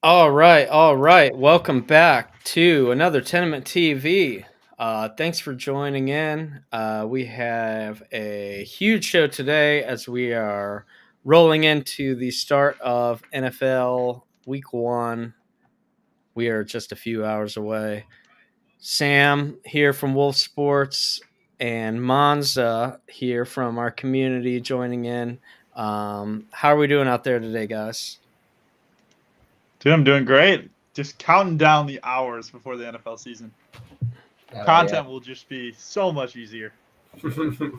All right, all right. Welcome back to another Tenement TV. Thanks for joining in. We have a huge show today as we are rolling into the start of NFL Week 1. We are just a few hours away. Sam here from Wolf Sports and Monza here from our community joining in. How are we doing out there today, guys? Dude, I'm doing great. Just counting down the hours before the NFL season. Oh, Content will just be so much easier. yeah.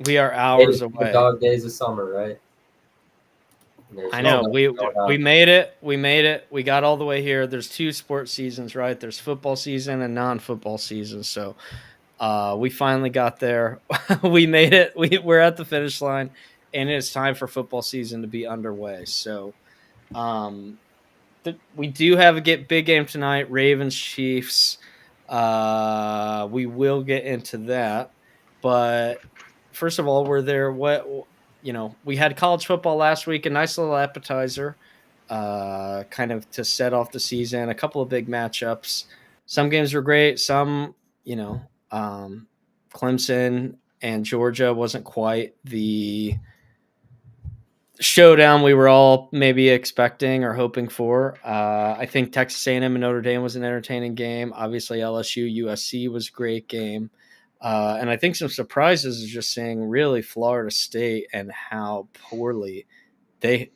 We are hours The away. dog days of summer, right? I know nothing we going on. we made it. We made it. We got all the way here. There's two sports seasons, right? There's football season and non-football season. So we finally got there. We made it. We're at the finish line, and it's time for football season to be underway. So we do have a big game tonight. Ravens Chiefs. We will get into that, but first of all, were there we had college football last week, a nice little appetizer, kind of to set off the season. A couple of big matchups. Some games were great. Some, Clemson and Georgia wasn't quite the showdown we were all maybe expecting or hoping for. I think Texas A&M and Notre Dame was an entertaining game. Obviously, LSU USC was a great game. And I think some surprises is just seeing really Florida State and how poorly they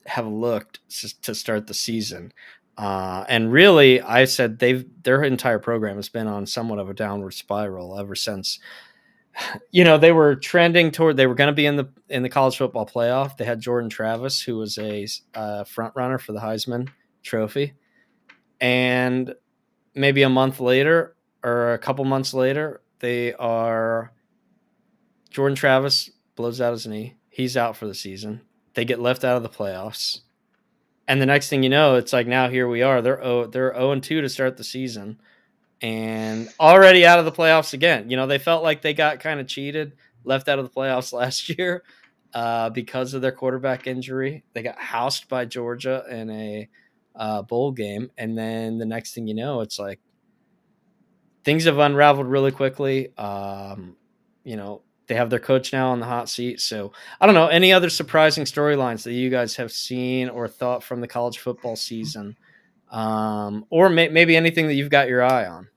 have looked to start the season. And really, I said their entire program has been on somewhat of a downward spiral ever since. They were trending toward they were going to be in the college football playoff. They had Jordan Travis, who was a front runner for the Heisman Trophy, and maybe a month later or a couple months later, Jordan Travis blows out his knee. He's out for the season. They get left out of the playoffs. And the next thing you know, it's like now here we are. They're 0-2 to start the season and already out of the playoffs again. They felt like they got kind of cheated, left out of the playoffs last year because of their quarterback injury. They got housed by Georgia in a bowl game. And then the next thing you know, it's like things have unraveled really quickly. They have their coach now on the hot seat. So I don't know, any other surprising storylines that you guys have seen or thought from the college football season, or maybe anything that you've got your eye on?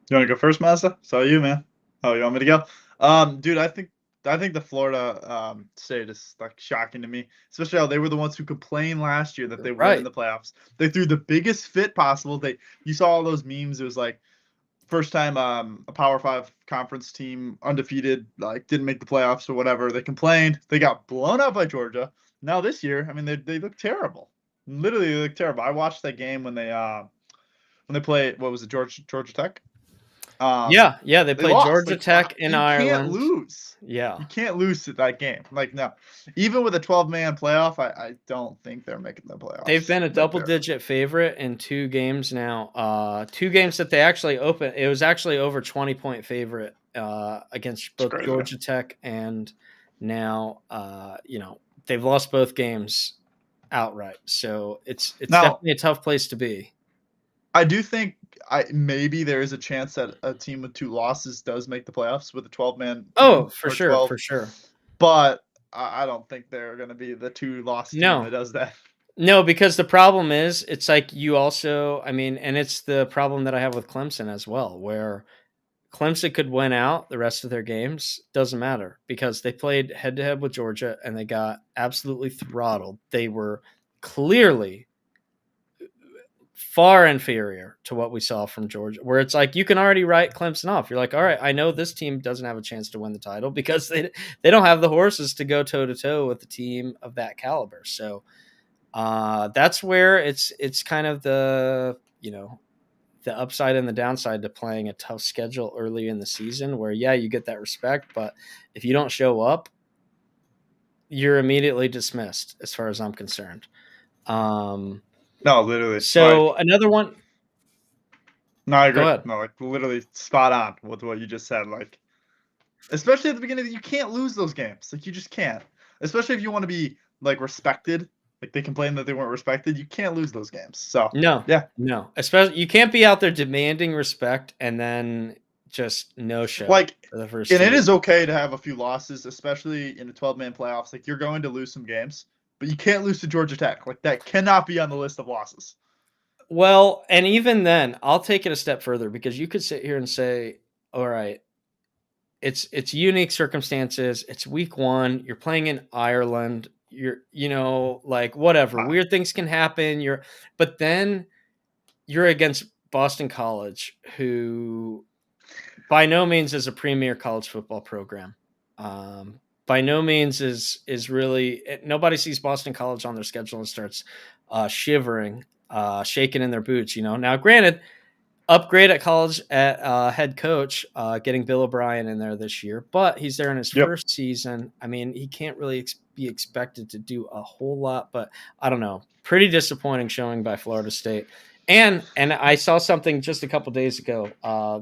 You want to go first, Mazda? So you, man. Oh, you want me to go? Dude, I think the Florida state is like shocking to me, especially how they were the ones who complained last year that they weren't in the playoffs. They threw the biggest fit possible. You saw all those memes. It was like first time a Power 5 conference team undefeated like didn't make the playoffs or whatever. They complained. They got blown out by Georgia. Now this year, I mean, they look terrible. Literally, they look terrible. I watched that game when they played. What was it, Georgia Tech? Yeah, they played lost. Georgia Tech in Ireland. You can't lose. Yeah. You can't lose at that game. Like, no. Even with a 12-man playoff, I don't think they're making the playoffs. They've been a double-digit favorite in 2 games now. 2 games that they actually opened. It was actually over 20-point favorite against both Georgia Tech and now, they've lost both games outright. So it's definitely a tough place to be. I do think maybe there is a chance that a team with 2 losses does make the playoffs with a 12-man. Oh, for sure, for sure. But I don't think they're going to be the 2-loss team that does that. No, because the problem is, it's like you also, and it's the problem that I have with Clemson as well, where Clemson could win out the rest of their games. Doesn't matter because they played head-to-head with Georgia and they got absolutely throttled. They were clearly far inferior to what we saw from Georgia, where it's like you can already write Clemson off. You're like, all right, I know this team doesn't have a chance to win the title because they don't have the horses to go toe-to-toe with a team of that caliber. So that's where it's kind of the upside and the downside to playing a tough schedule early in the season where, yeah, you get that respect, but if you don't show up, you're immediately dismissed as far as I'm concerned. No, literally. So another one. No, I agree. No, like literally spot on with what you just said. Like, especially at the beginning, you can't lose those games. Like, you just can't. Especially if you want to be like respected Like they complained that they weren't respected. You can't lose those games. So No, yeah, no. Especially you can't be out there demanding respect and then just no show like, for the first and 2 it weeks. is okay to have a few losses, especially in the 12-man playoffs. Like you're going to lose some games, but you can't lose to Georgia Tech. Like that cannot be on the list of losses. Well, and even then, I'll take it a step further because you could sit here and say, all right, it's unique circumstances. It's week 1. You're playing in Ireland. Like whatever. Ah, Weird things can happen. But then you're against Boston College, who by no means is a premier college football program. By no means is really nobody sees Boston College on their schedule and starts shivering, shaking in their boots. Now, granted, upgrade at college at head coach, getting Bill O'Brien in there this year, but he's there in his yep. first season. I mean, he can't really be expected to do a whole lot, but I don't know. Pretty disappointing showing by Florida State. And I saw something just a couple days ago.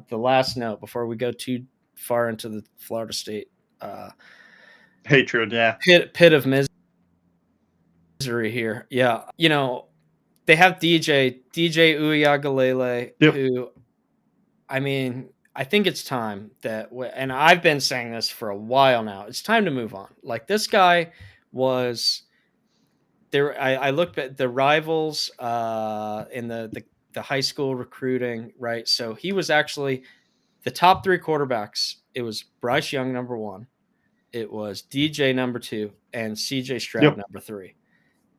The last note before we go too far into the Florida State Hatred, yeah. pit of misery here. Yeah, they have DJ Uiagalelei, Yep. who, I mean, I think it's time that, and I've been saying this for a while now, it's time to move on. Like this guy was there. I looked at the rivals in the high school recruiting, right? So he was actually the top 3 quarterbacks. It was Bryce Young, number 1. It was DJ, number 2, and CJ Stroud, Yep. number 3.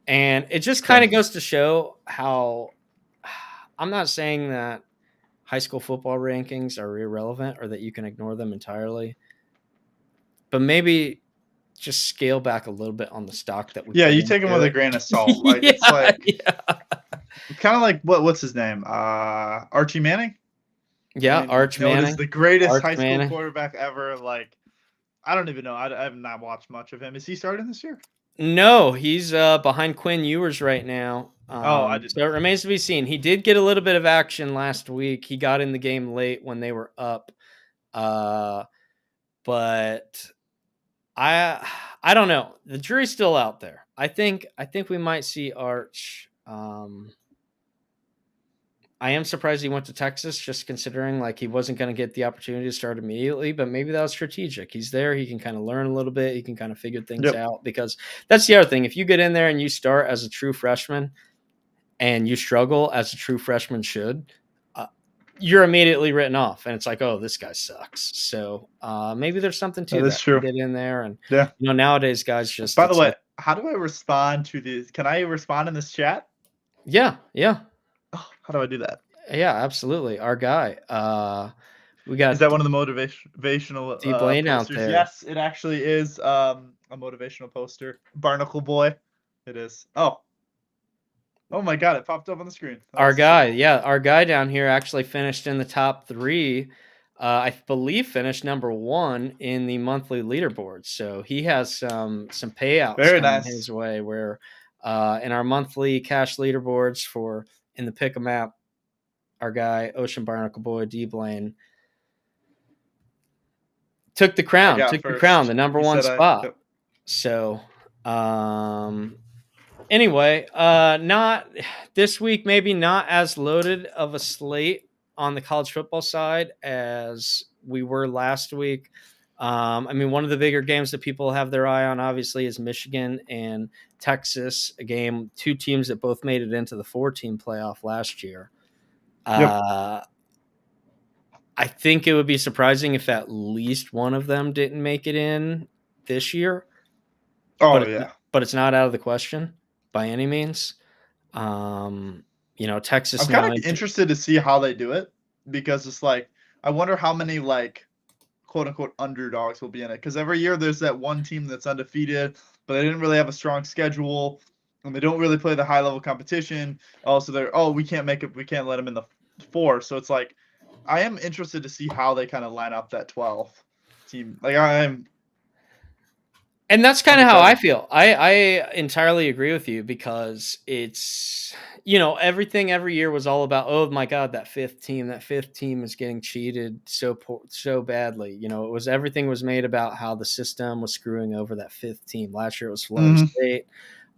And it just kind of Crazy. goes to show how I'm not saying that high school football rankings are irrelevant or that you can ignore them entirely, but maybe just scale back a little bit on the stock that we Yeah, put you take them into with a it. grain of salt. Like Yeah, it's like yeah. it's kind of like what's his name? Archie Manning. I Yeah, mean, Arch known as Manning. the greatest Arch high school Manning. quarterback ever. Like I don't even know. I have not watched much of him. Is he starting this year? No, he's behind Quinn Ewers right now. Oh, I didn't So know it that. remains to be seen. He did get a little bit of action last week. He got in the game late when they were up. But I don't know. The jury's still out there. I think we might see Arch. I am surprised he went to Texas, just considering like he wasn't going to get the opportunity to start immediately, but maybe that was strategic. He's there, he can kind of learn a little bit, he can kind of figure things Yep. out, because that's the other thing. If you get in there and you start as a true freshman and you struggle as a true freshman should, you're immediately written off, and it's like, oh, this guy sucks. So maybe there's something to That is that. You true. get in there, and Yeah. nowadays guys just. By the way, like, how do I respond to this? Can I respond in this chat? yeah, Oh, how do I do that? yeah, absolutely. Our guy. We got Is that one of the motivational D Blaine out posters? there. Yes, it actually is a motivational poster. Barnacle Boy. It is. Oh. Oh my god, it popped up on the screen. Our guy down here actually finished in the top 3. I believe finished number 1 in the monthly leaderboard. So he has some payouts Very coming nice. his way. Where in our monthly cash leaderboards for in the pick 'em app, our guy Ocean Barnacle Boy D Blaine took the crown. The number 1 spot. Yep. So anyway, not this week, maybe not as loaded of a slate on the college football side as we were last week. I mean, one of the bigger games that people have their eye on, obviously, is Michigan and Texas, a game, 2 teams that both made it into the 4-team playoff last year. Yep. I think it would be surprising if at least one of them didn't make it in this year. Oh, yeah. But it's not out of the question by any means. Texas. I'm kind of interested to see how they do it, because it's like I wonder how many like quote unquote underdogs will be in it, because every year there's that one team that's undefeated, but they didn't really have a strong schedule and they don't really play the high level competition. Also, we can't make it. We can't let them in the 4. So it's like I am interested to see how they kind of line up that 12 team. Like And that's kind of how I feel. I entirely agree with you, because it's, everything every year was all about, oh my God, that fifth team is getting cheated so badly. Everything was made about how the system was screwing over that 5th team. Last year it was Florida State.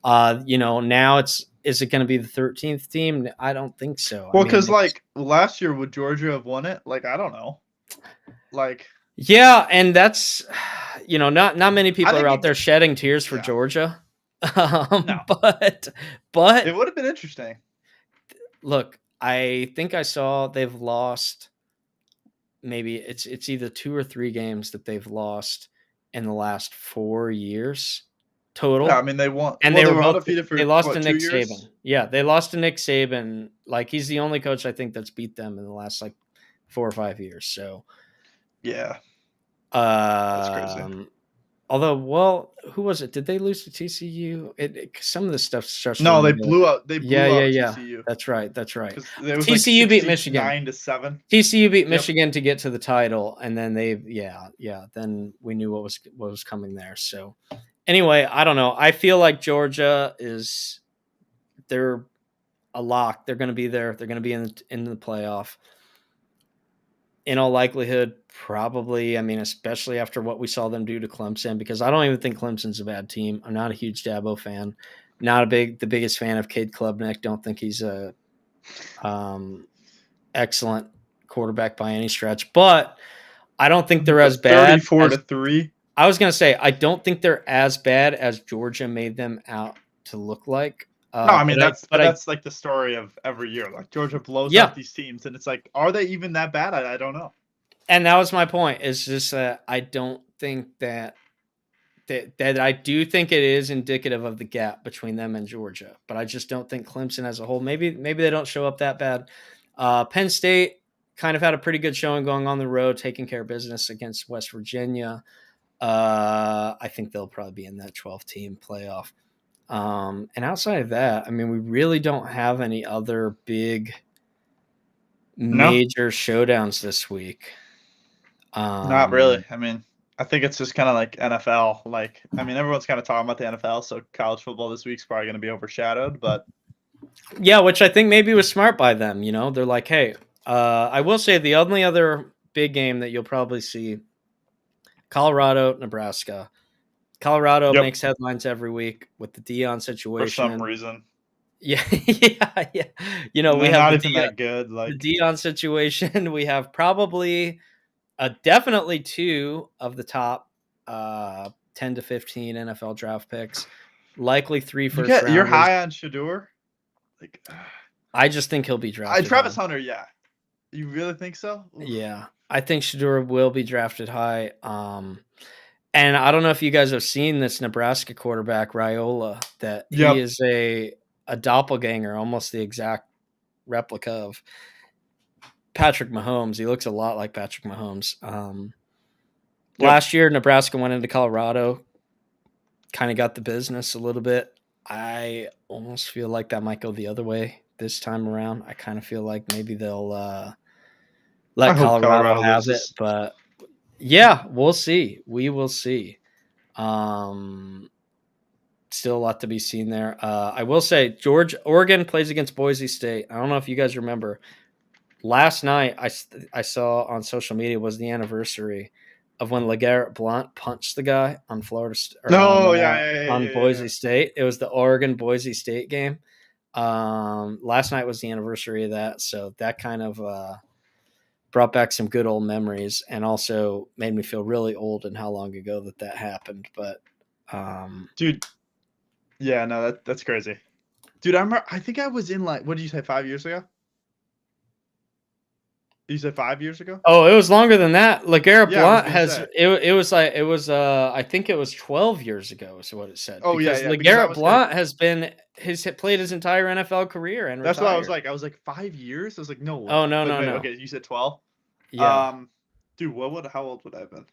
Now is it going to be the 13th team? I don't think so. Well, because like last year, would Georgia have won it? Like, I don't know. Like, yeah, and that's not many people are out there shedding tears for Georgia. No. But it would have been interesting. Look, I think I saw they've lost. Maybe it's either 2 or 3 games that they've lost in the last 4 years total. Yeah, I mean, they won, and well, they were both undefeated for they lost what, to 2 Nick years? Saban. Yeah, they lost to Nick Saban. Like, he's the only coach I think that's beat them in the last like 4 or 5 years. So yeah, that's crazy. Although, well, who was it? Did they lose to TCU? Some of the stuff starts. No, they blew out. They blew out TCU. That's right. Because it was TCU like beat Michigan 9-7. TCU beat Michigan to get to the title, and then then we knew what was coming there. So anyway, I don't know. I feel like Georgia they're a lock. They're going to be there. They're going to be in the playoff. In all likelihood, probably. I mean, especially after what we saw them do to Clemson, because I don't even think Clemson's a bad team. I'm not a huge Dabo fan. Not the biggest fan of Cade Klubnik. Don't think he's a excellent quarterback by any stretch. But I don't think they're as bad. 34-3. I was gonna say I don't think they're as bad as Georgia made them out to look like. No, I mean that's like the story of every year. Like, Georgia blows out these teams, and it's like, are they even that bad? I don't know. And that was my point. It's just that I don't think that I do think it is indicative of the gap between them and Georgia, but I just don't think Clemson as a whole. Maybe they don't show up that bad. Penn State kind of had a pretty good showing going on the road, taking care of business against West Virginia. I think they'll probably be in that 12-team playoff. And outside of that, I mean, we really don't have any other big major showdowns this week. Not really. I mean, I think it's just kind of like NFL. Like, I mean, everyone's kind of talking about the NFL, so college football this week's probably going to be overshadowed. But yeah, which I think maybe was smart by them. They're like, hey, I will say the only other big game that you'll probably see, Colorado, Nebraska. Colorado makes headlines every week with the Deion situation. For some reason. Yeah. We have not even that good. Like, the Deion situation. We have probably definitely 2 of the top 10 to 15 NFL draft picks. Likely 3 first rounders. You're high on Shedeur? Like, I just think he'll be drafted. Travis Hunter, yeah. You really think so? Oof. Yeah. I think Shedeur will be drafted high. And I don't know if you guys have seen this Nebraska quarterback, Raiola, that he is a doppelganger, almost the exact replica of Patrick Mahomes. He looks a lot like Patrick Mahomes. Last year, Nebraska went into Colorado, kind of got the business a little bit. I almost feel like that might go the other way this time around. I kind of feel like maybe they'll let Colorado have it, but yeah, we'll see. We will see. Still a lot to be seen there. I will say Oregon plays against Boise State. I don't know if you guys remember. Last night, I saw on social media was the anniversary of when LeGarrette Blount punched the guy on Florida on Boise State. It was the Oregon Boise State game. Last night was the anniversary of that, so that kind of brought back some good old memories, and also made me feel really old and how long ago that happened. But dude, yeah, no, that's crazy, dude. I think I was in, like, what did you say, 5 years ago? You said 5 years ago? Oh, it was longer than that. LeGarrette Blount I think it was 12 years ago is what it said. Oh, because LeGarrette Blount has played his entire NFL career and that's retired. What I was like 5 years? I was like, no way. Oh, no. Okay, you said 12? Yeah. Dude, how old would I have been?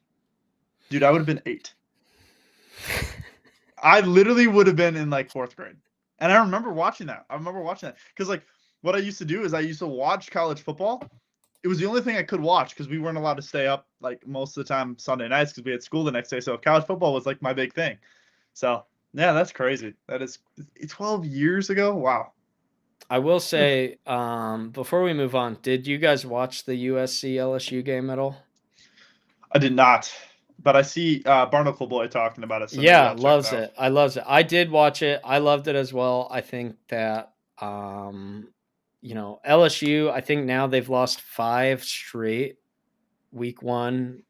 Dude, I would have been 8. I literally would have been in, like, 4th grade. And I remember watching that. Because, like, what I used to do is I used to watch college football. It was the only thing I could watch because we weren't allowed to stay up, like, most of the time Sunday nights because we had school the next day. So college football was, like, my big thing. So, yeah, that's crazy. That is 12 years ago. Wow. I will say, before we move on, did you guys watch the USC LSU game at all? I did not. but I see Barnacle Boy talking about it, so maybe Yeah, I'll check it loves out. it. I loves it. I did watch it. I loved it as well. I think that LSU, I think now they've lost 5 straight week 1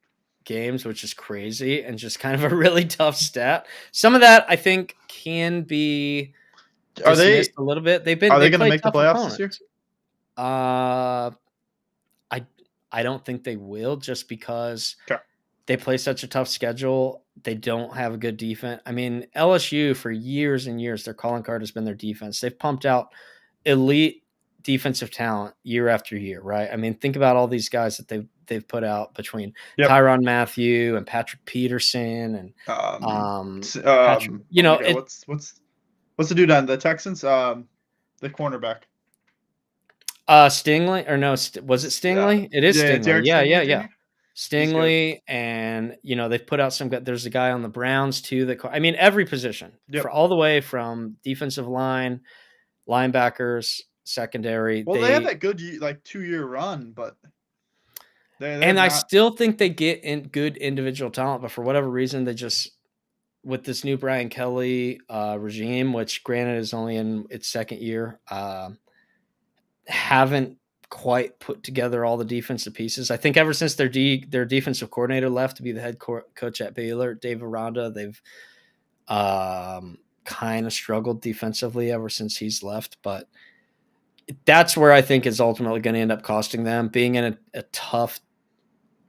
games, which is crazy and just kind of a really tough stat. Some of that I think can be Are dismissed they a little bit. They going to played make the tough playoffs this year? opponents. Uh I I don't think they will, just because Okay. they play such a tough schedule. They don't have a good defense. I mean, LSU for years and years, their calling card has been their defense. They've pumped out elite defensive talent year after year, right? I mean, think about all these guys that they've put out between Yep. Tyrann Mathieu and Patrick Peterson and Patrick. Oh my God, what's the dude on the Texans? The cornerback. Stingley, or no, was it Stingley? It is Yeah, Stingley. Derek Yeah, Stingley yeah, yeah. Jr. He's good. Stingley, and they've put out some. There's a guy on the Browns too. I mean, every position, Yep. for all the way from defensive line, linebackers, secondary. Well, they had that good 2-year run, but I still think they get in good individual talent, but for whatever reason, they just, with this new Brian Kelly regime, which granted is only in its second year, haven't quite put together all the defensive pieces. I think ever since their defensive coordinator left to be the head coach at Baylor, Dave Aranda, they've kind of struggled defensively ever since he's left. But that's where I think is ultimately going to end up costing them. Being in a tough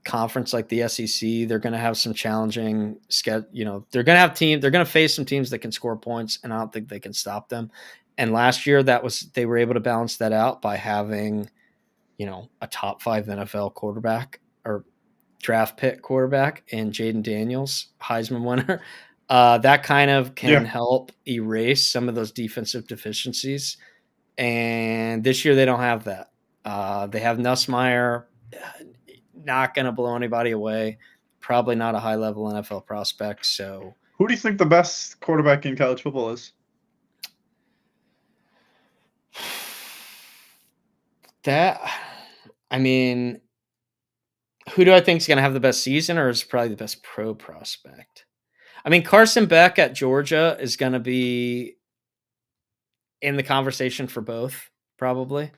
conference like the SEC, they're going to have some challenging schedule. They're going to face some teams that can score points, and I don't think they can stop them. And last year, they were able to balance that out by having, a top 5 NFL quarterback or draft pick quarterback in Jaden Daniels, Heisman winner. That kind of can help erase some of those defensive deficiencies. And this year they don't have that. They have Nussmeier, not going to blow anybody away. Probably not a high-level NFL prospect. So, who do you think the best quarterback in college football is? Who do I think is going to have the best season, or is probably the best pro prospect? I mean, Carson Beck at Georgia is going to be in the conversation for both, probably.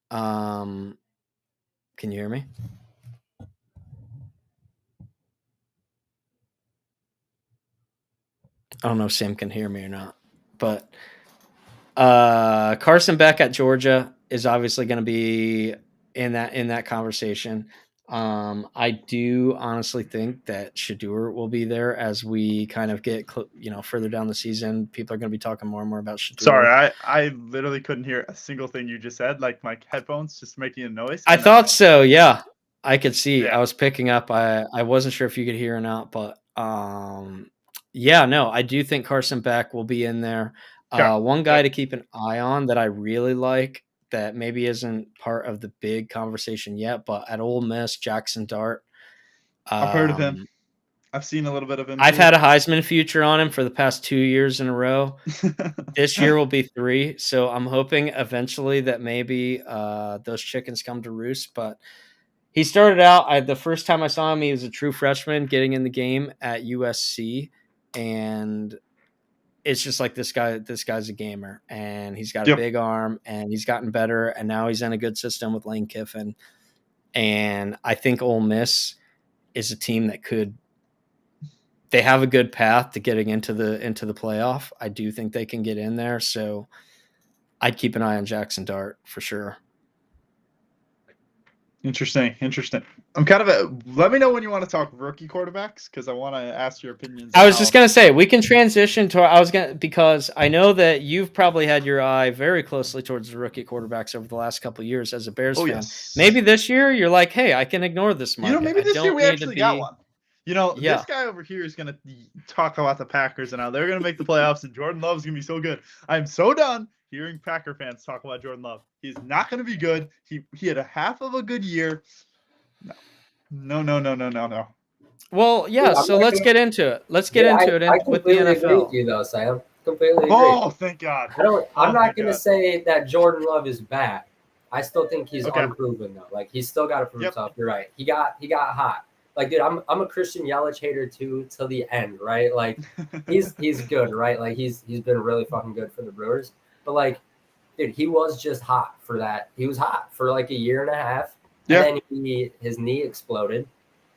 Can you hear me? I don't know if Sam can hear me or not, but Carson Beck at Georgia is obviously going to be in that conversation. I do honestly think that Shedeur will be there as we kind of get further down the season. People are going to be talking more and more about Shedeur. Sorry, I literally couldn't hear a single thing you just said. Like my headphones just making a noise. I thought so. Yeah, I could see. Yeah. I was picking up. I wasn't sure if you could hear or not, but yeah, no, I do think Carson Beck will be in there. One guy to keep an eye on that I really like, that maybe isn't part of the big conversation yet, but at Ole Miss, Jackson Dart. I've heard of him. I've seen a little bit of him. I've had a Heisman future on him for the past 2 years in a row. This year will be 3, so I'm hoping eventually that maybe those chickens come to roost. But he started out, the first time I saw him, he was a true freshman getting in the game at USC, and it's just like this guy's a gamer, and he's got a big arm, and he's gotten better, and now he's in a good system with Lane Kiffin. And I think Ole Miss is a team that they have a good path to getting into the playoff. I do think they can get in there, so I'd keep an eye on Jackson Dart for sure. Interesting. I'm kind of let me know when you want to talk rookie quarterbacks, because I want to ask your opinions. I was just going to say, we can transition to, because I know that you've probably had your eye very closely towards the rookie quarterbacks over the last couple of years as a Bears fan. Yes. Maybe this year you're like, hey, I can ignore this market. Maybe this year we actually got one. This guy over here is going to talk about the Packers and how they're going to make the playoffs, and Jordan Love is going to be so good. I'm so done hearing Packer fans talk about Jordan Love. He's not going to be good. He had a half of a good year. No. Well, yeah, so let's get into it. Let's get into it with the NFL. Agree with you, though, Sam. Completely agree. Oh, thank God. I'm not going to say that Jordan Love is bad. I still think he's unproven, though. Like, he's still got to prove himself. You're right. He got hot. like, dude, I'm a Christian Yelich hater too till the end, right? Like, he's good, right? Like, he's been really fucking good for the Brewers, but like, dude, he was just hot for that. He was hot for like a year and a half, and Yeah. then his knee exploded,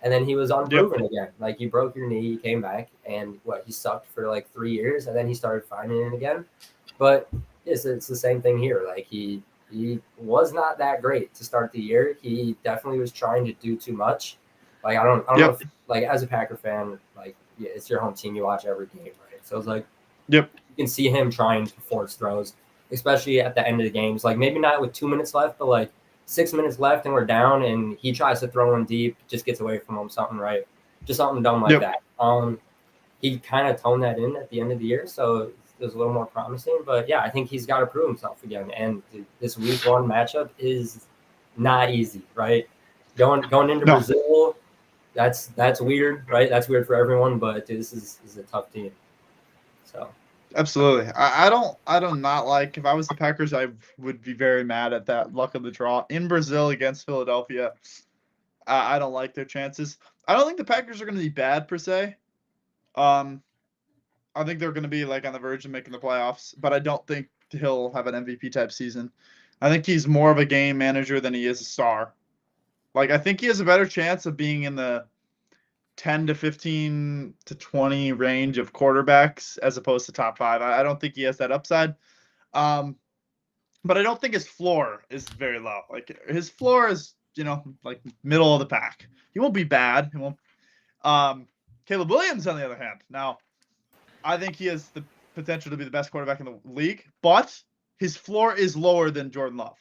and then he was unproven again. Like, you broke your knee, you came back, and he sucked for like 3 years, and then he started finding it again. But it's the same thing here. Like, he was not that great to start the year. He definitely was trying to do too much. Like, I don't know if, like, as a Packer fan, like, yeah, it's your home team, you watch every game, right? So it's like, Yep. you can see him trying to force throws, especially at the end of the games. Like, maybe not with 2 minutes left, but like 6 minutes left and we're down, and he tries to throw one deep, just gets away from him, something, right? Just something dumb like that. He kind of toned that in at the end of the year, so it was a little more promising. But yeah, I think he's got to prove himself again. And this week 1 matchup is not easy, right? Going into Brazil, that's weird, right? That's weird for everyone, but dude, this is a tough team. So absolutely, I don't not like, if I was the Packers, I would be very mad at that luck of the draw in Brazil against Philadelphia. I don't like their chances. I don't think the Packers are going to be bad per se. I think they're going to be like on the verge of making the playoffs, but I don't think he'll have an MVP type season. I think he's more of a game manager than he is a star. Like, I think he has a better chance of being in the 10 to 15 to 20 range of quarterbacks as opposed to top 5. I don't think he has that upside. But I don't think his floor is very low. Like, his floor is, like middle of the pack. He won't be bad. He won't. Caleb Williams, on the other hand, now, I think he has the potential to be the best quarterback in the league, but his floor is lower than Jordan Love.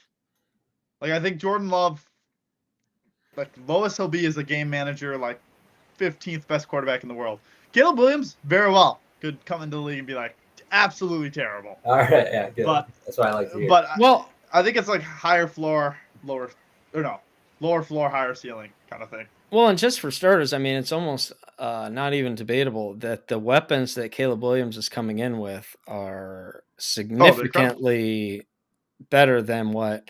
Like, I think Jordan Love, like, lowest he'll be is a game manager, like 15th best quarterback in the world. Caleb Williams, very well, could come into the league and be like absolutely terrible. All right, yeah, good. But that's what I like to hear. But I think it's like higher floor, lower floor, higher ceiling kind of thing. Well, and just for starters, I mean, it's almost not even debatable that the weapons that Caleb Williams is coming in with are significantly better than what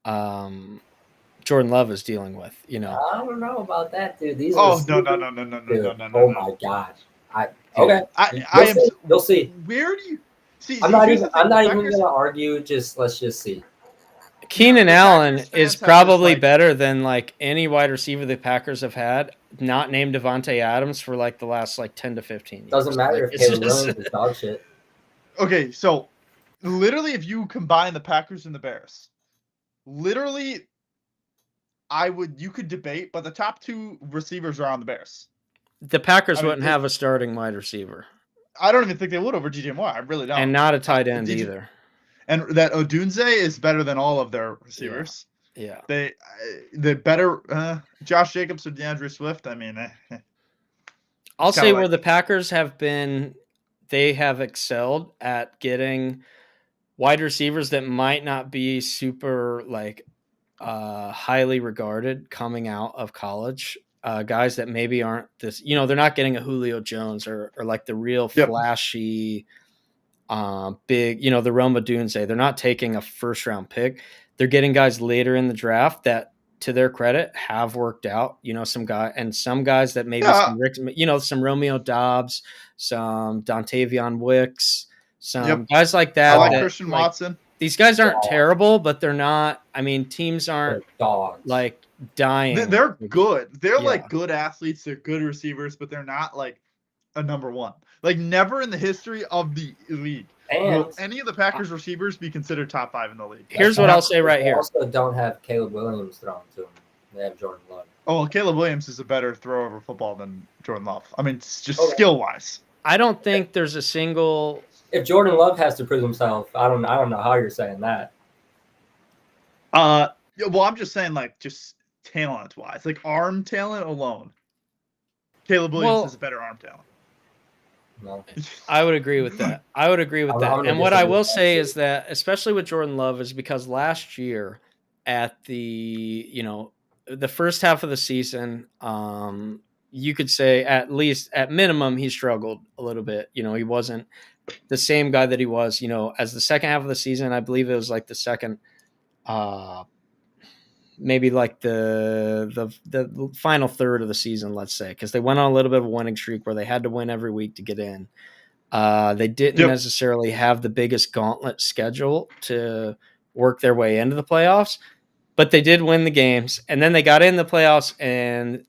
Jordan Love is dealing with. I don't know about that, dude. These no. Oh my god. You'll see. Where do you see? I'm not even gonna argue. Let's just see. Keenan Allen is probably better than like any wide receiver the Packers have had, not named Devontae Adams, for like the last like 10 to 15 years. Doesn't matter if Caleb Williams is dog shit. Okay, so literally, if you combine the Packers and the Bears, literally, you could debate, but the top 2 receivers are on the Bears. The Packers wouldn't have a starting wide receiver. I don't even think they would over DJ Moore. I really don't. And not a tight end either. And that Odunze is better than all of their receivers. Yeah. They better Josh Jacobs or DeAndre Swift. I mean, I'll say where the Packers have been, they have excelled at getting wide receivers that might not be super like highly regarded coming out of college. Guys that maybe aren't this, they're not getting a Julio Jones or like the real flashy big, the Roma Dunze. They're not taking a first round pick. They're getting guys later in the draft that, to their credit, have worked out. Some guys that maybe some Romeo Dobbs, some Dontavion Wicks, some guys like that. I like Christian Watson. These guys aren't terrible, but they're not. I mean, teams aren't like dying. They're good. They're like good athletes. They're good receivers, but they're not like a number 1. Like, never in the history of the league will any of the Packers receivers be considered top 5 in the league. Here's what I'll say right here. They also don't have Caleb Williams thrown to them. They have Jordan Love. Oh, well, Caleb Williams is a better thrower of football than Jordan Love. I mean, it's just skill-wise. I don't think there's a single. If Jordan Love has to prove himself, I don't know how you're saying that. Well, I'm just saying, like, just talent-wise, like arm talent alone, Caleb Williams is a better arm talent. No. I would agree with that. And what I will say is that, especially with Jordan Love, is because last year at the first half of the season, you could say at minimum he struggled a little bit. He wasn't the same guy that he was, as the second half of the season. I believe it was like the second maybe like the final third of the season, let's say, because they went on a little bit of a winning streak where they had to win every week to get in. They didn't necessarily have the biggest gauntlet schedule to work their way into the playoffs, but they did win the games, and then they got in the playoffs and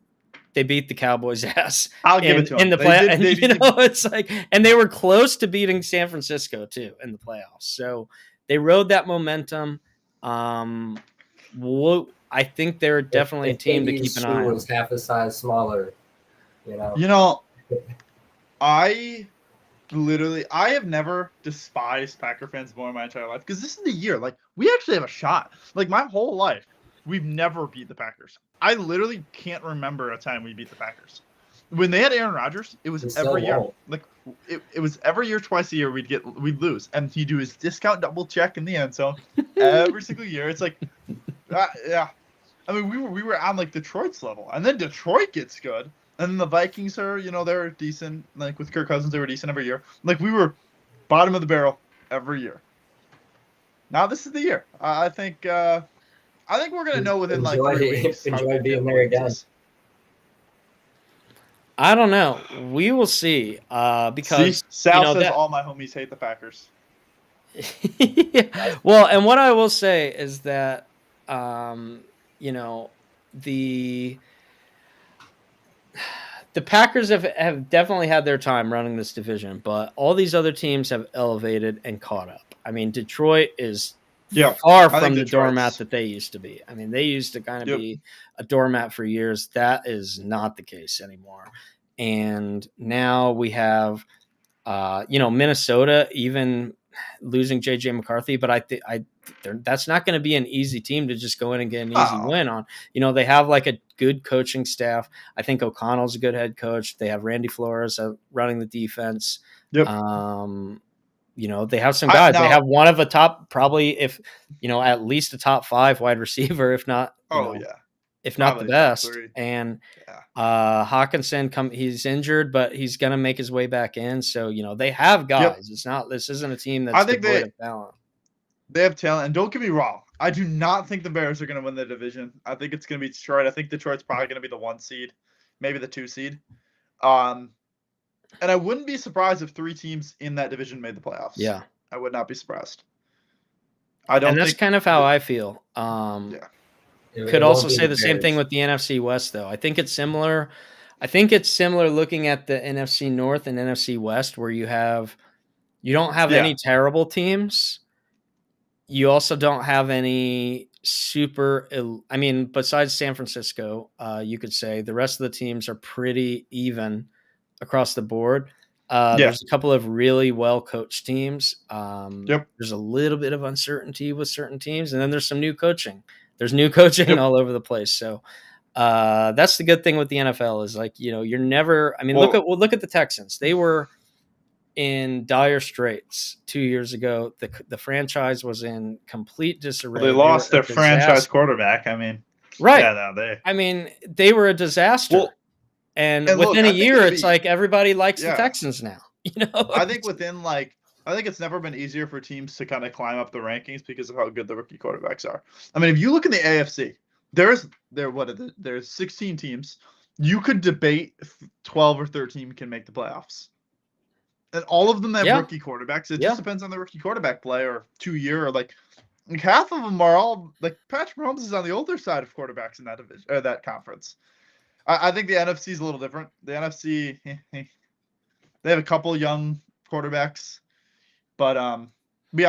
they beat the Cowboys' ass. I'll give it to them. In the playoffs, and it's like, and they were close to beating San Francisco too in the playoffs. So they rode that momentum. I think they're definitely a team to keep an eye on. Was half a size smaller, you know. I have never despised Packer fans more in my entire life because this is the year. Like, we actually have a shot. Like, my whole life, we've never beat the Packers. I literally can't remember a time we beat the Packers. When they had Aaron Rodgers, it was every year. Like, it was every year, twice a year we'd lose, and he'd do his discount double check in the end zone every single year. It's like, yeah. I mean, we were on like Detroit's level, and then Detroit gets good. And then the Vikings are, they're decent. Like with Kirk Cousins, they were decent every year. Like we were bottom of the barrel every year. Now this is the year. I think we're gonna know within like 3 weeks. Enjoy being there again. I don't know. We will see. Because Sal says all my homies hate the Packers. Well, and what I will say is that, the Packers have definitely had their time running this division, but all these other teams have elevated and caught up. I mean, Detroit is far from the doormat that they used to be. I mean, they used to kind of be a doormat for years. That is not the case anymore. And now we have, Minnesota even losing J.J. McCarthy, but that's not going to be an easy team to just go in and get an easy win on. They have like a good coaching staff. I think O'Connell's a good head coach. They have Randy Flores running the defense. Yep. They have some guys. They have one of the top, probably at least a top 5 wide receiver, if not, if not the best. And Hawkinson he's injured, but he's going to make his way back in. So, they have guys. This isn't a team that's devoid of talent. They have talent, and don't get me wrong. I do not think the Bears are going to win the division. I think it's going to be Detroit. I think Detroit's probably going to be the 1 seed, maybe the 2 seed. And I wouldn't be surprised if 3 teams in that division made the playoffs. Yeah, I would not be surprised. And that's kind of how I feel. Could also say the same thing with the NFC West, though. I think it's similar. Looking at the NFC North and NFC West, where you don't have any terrible teams. You also don't have any super. I mean, besides San Francisco, you could say the rest of the teams are pretty even across the board. There's a couple of really well coached teams. There's a little bit of uncertainty with certain teams, and then there's some new coaching. There's new coaching all over the place. So that's the good thing with the NFL is like, you're never. I mean, look at the Texans. They were in dire straits 2 years ago. The franchise was in complete disarray. They lost their franchise quarterback. I mean, right? Yeah, they were a disaster. Well, and within a year, it's like everybody likes the Texans now. I think I think it's never been easier for teams to kind of climb up the rankings because of how good the rookie quarterbacks are. I mean, if you look in the AFC, there's 16 teams. You could debate 12 or 13 can make the playoffs. And all of them have rookie quarterbacks. It just depends on the rookie quarterback play or 2 year or like half of them are all like Patrick Mahomes is on the older side of quarterbacks in that division or that conference. I think the NFC is a little different. The NFC, they have a couple young quarterbacks, but I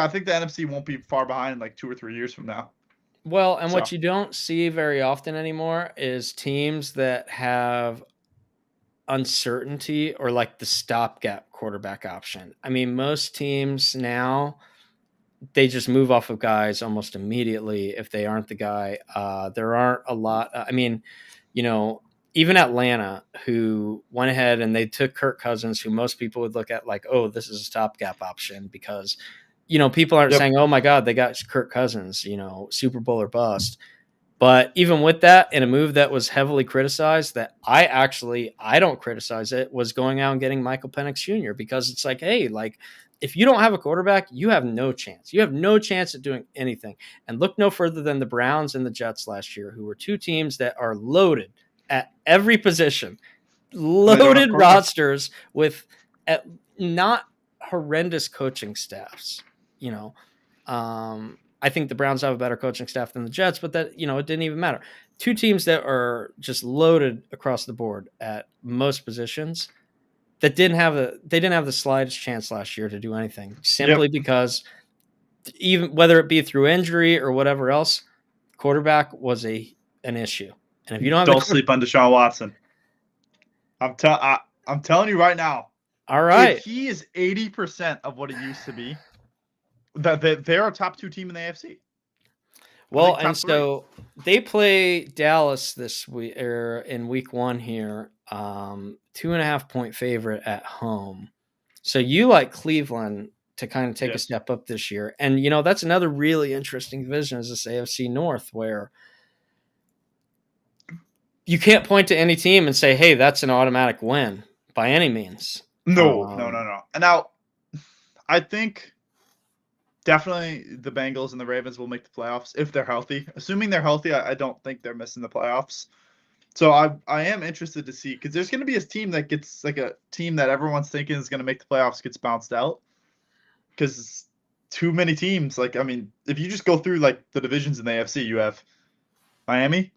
think the NFC won't be far behind in like 2 or 3 years from now. Well, and what you don't see very often anymore is teams that have uncertainty or like the stopgap quarterback option. I mean, most teams now, they just move off of guys almost immediately if they aren't the guy. There aren't a lot. Even Atlanta, who went ahead and they took Kirk Cousins, who most people would look at like, oh, this is a stopgap option because, people aren't saying, oh my God, they got Kirk Cousins, Super Bowl or bust. But even with that, in a move that was heavily criticized, that I don't criticize it, was going out and getting Michael Penix Jr. because it's like, hey, like if you don't have a quarterback, you have no chance. You have no chance at doing anything. And look no further than the Browns and the Jets last year, who were two teams that are loaded at every position, loaded rosters with not horrendous coaching staffs. I think the Browns have a better coaching staff than the Jets, but that, it didn't even matter. Two teams that are just loaded across the board at most positions that didn't have the slightest chance last year to do anything, simply because even whether it be through injury or whatever else, quarterback was an issue. And if you don't sleep on Deshaun Watson. I'm telling you right now. All right. If he is 80% of what it used to be, that they're a top 2 team in the AFC. Well, and so they play Dallas this week, or in week 1 here, 2.5-point favorite at home. So you like Cleveland to kind of take a step up this year. And, that's another really interesting division is this AFC North, where you can't point to any team and say, hey, that's an automatic win by any means. No. And now I think definitely the Bengals and the Ravens will make the playoffs if they're healthy. Assuming they're healthy, I don't think they're missing the playoffs. So I am interested to see, because there's going to be a team that gets, like a team that everyone's thinking is going to make the playoffs gets bounced out, because too many teams. Like, I mean, if you just go through like the divisions in the AFC, you have Miami,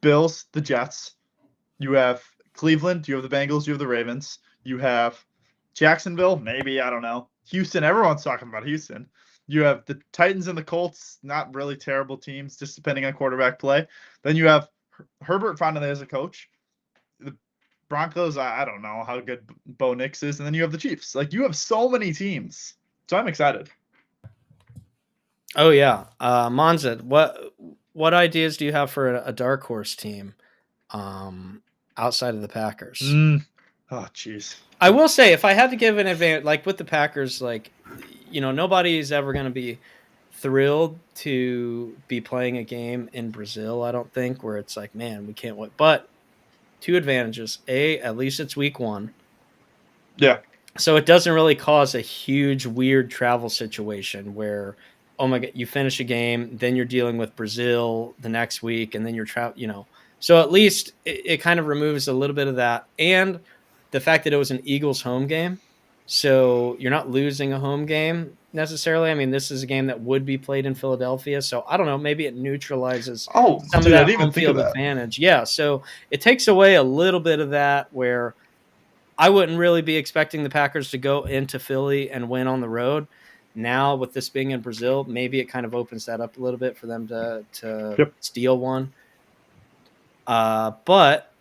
Bills, the Jets, you have Cleveland, you have the Bengals, you have the Ravens, you have Jacksonville, maybe, I don't know. Houston, everyone's talking about Houston. You have the Titans and the Colts, not really terrible teams, just depending on quarterback play. Then you have Herbert finally as a coach. The Broncos, I don't know how good Bo Nix is. And then you have the Chiefs. Like, you have so many teams. So I'm excited. Oh, yeah. Monza, what ideas do you have for a dark horse team outside of the Packers? Oh, jeez. I will say, if I had to give an advantage, like with the Packers, like, nobody's ever going to be thrilled to be playing a game in Brazil, I don't think, where it's like, man, we can't wait. But 2 advantages. At least it's week 1. Yeah. So it doesn't really cause a huge, weird travel situation where, oh my God, you finish a game, then you're dealing with Brazil the next week, and then you're So at least it kind of removes a little bit of that. And the fact that it was an Eagles home game, so you're not losing a home game necessarily. I mean, this is a game that would be played in Philadelphia, so I don't know. Maybe it neutralizes some of that home field advantage. Yeah, so it takes away a little bit of that, where I wouldn't really be expecting the Packers to go into Philly and win on the road. Now, with this being in Brazil, maybe it kind of opens that up a little bit for them to steal one. But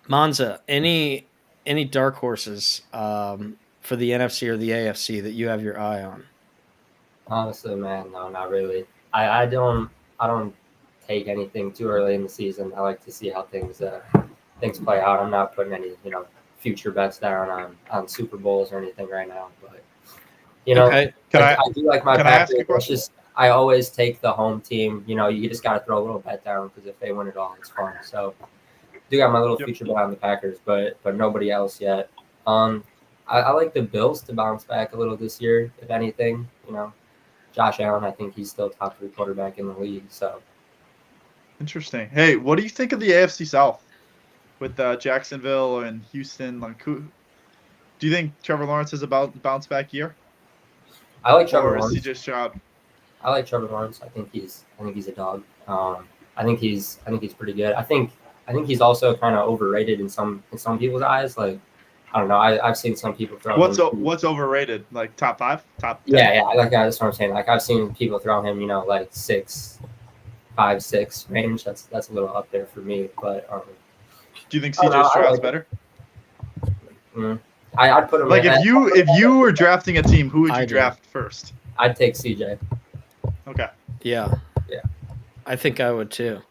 Monza, any dark horses for the NFC or the AFC that you have your eye on? Honestly, man, no, not really. I don't take anything too early in the season. I like to see how things play out. I'm not putting any future bets down on Super Bowls or anything right now. But okay. I do like my Packers. It's just I always take the home team. You just got to throw a little bet down, because if they win it all, it's fun. So do got my little future bet on the Packers, but nobody else yet. I like the Bills to bounce back a little this year, if anything. Josh Allen, I think he's still top 3 quarterback in the league. So interesting. Hey, what do you think of the AFC South with Jacksonville and Houston? Like, do you think Trevor Lawrence is about bounce back year? I like Trevor Lawrence. Or is he just shot? I like Trevor Lawrence. I think he's a dog. I think he's pretty good. I think he's also kind of overrated in some people's eyes. Like, I don't know. I've seen some people throw what's overrated? Like top 5, top 10? Yeah. Like that's what I'm saying. Like I've seen people throw him, like 6, 5, 6 range. That's a little up there for me. But do you think CJ Stroud's better? I'd put him like if you were drafting a team, who would you draft first? I'd take CJ. Okay. Yeah. I think I would too.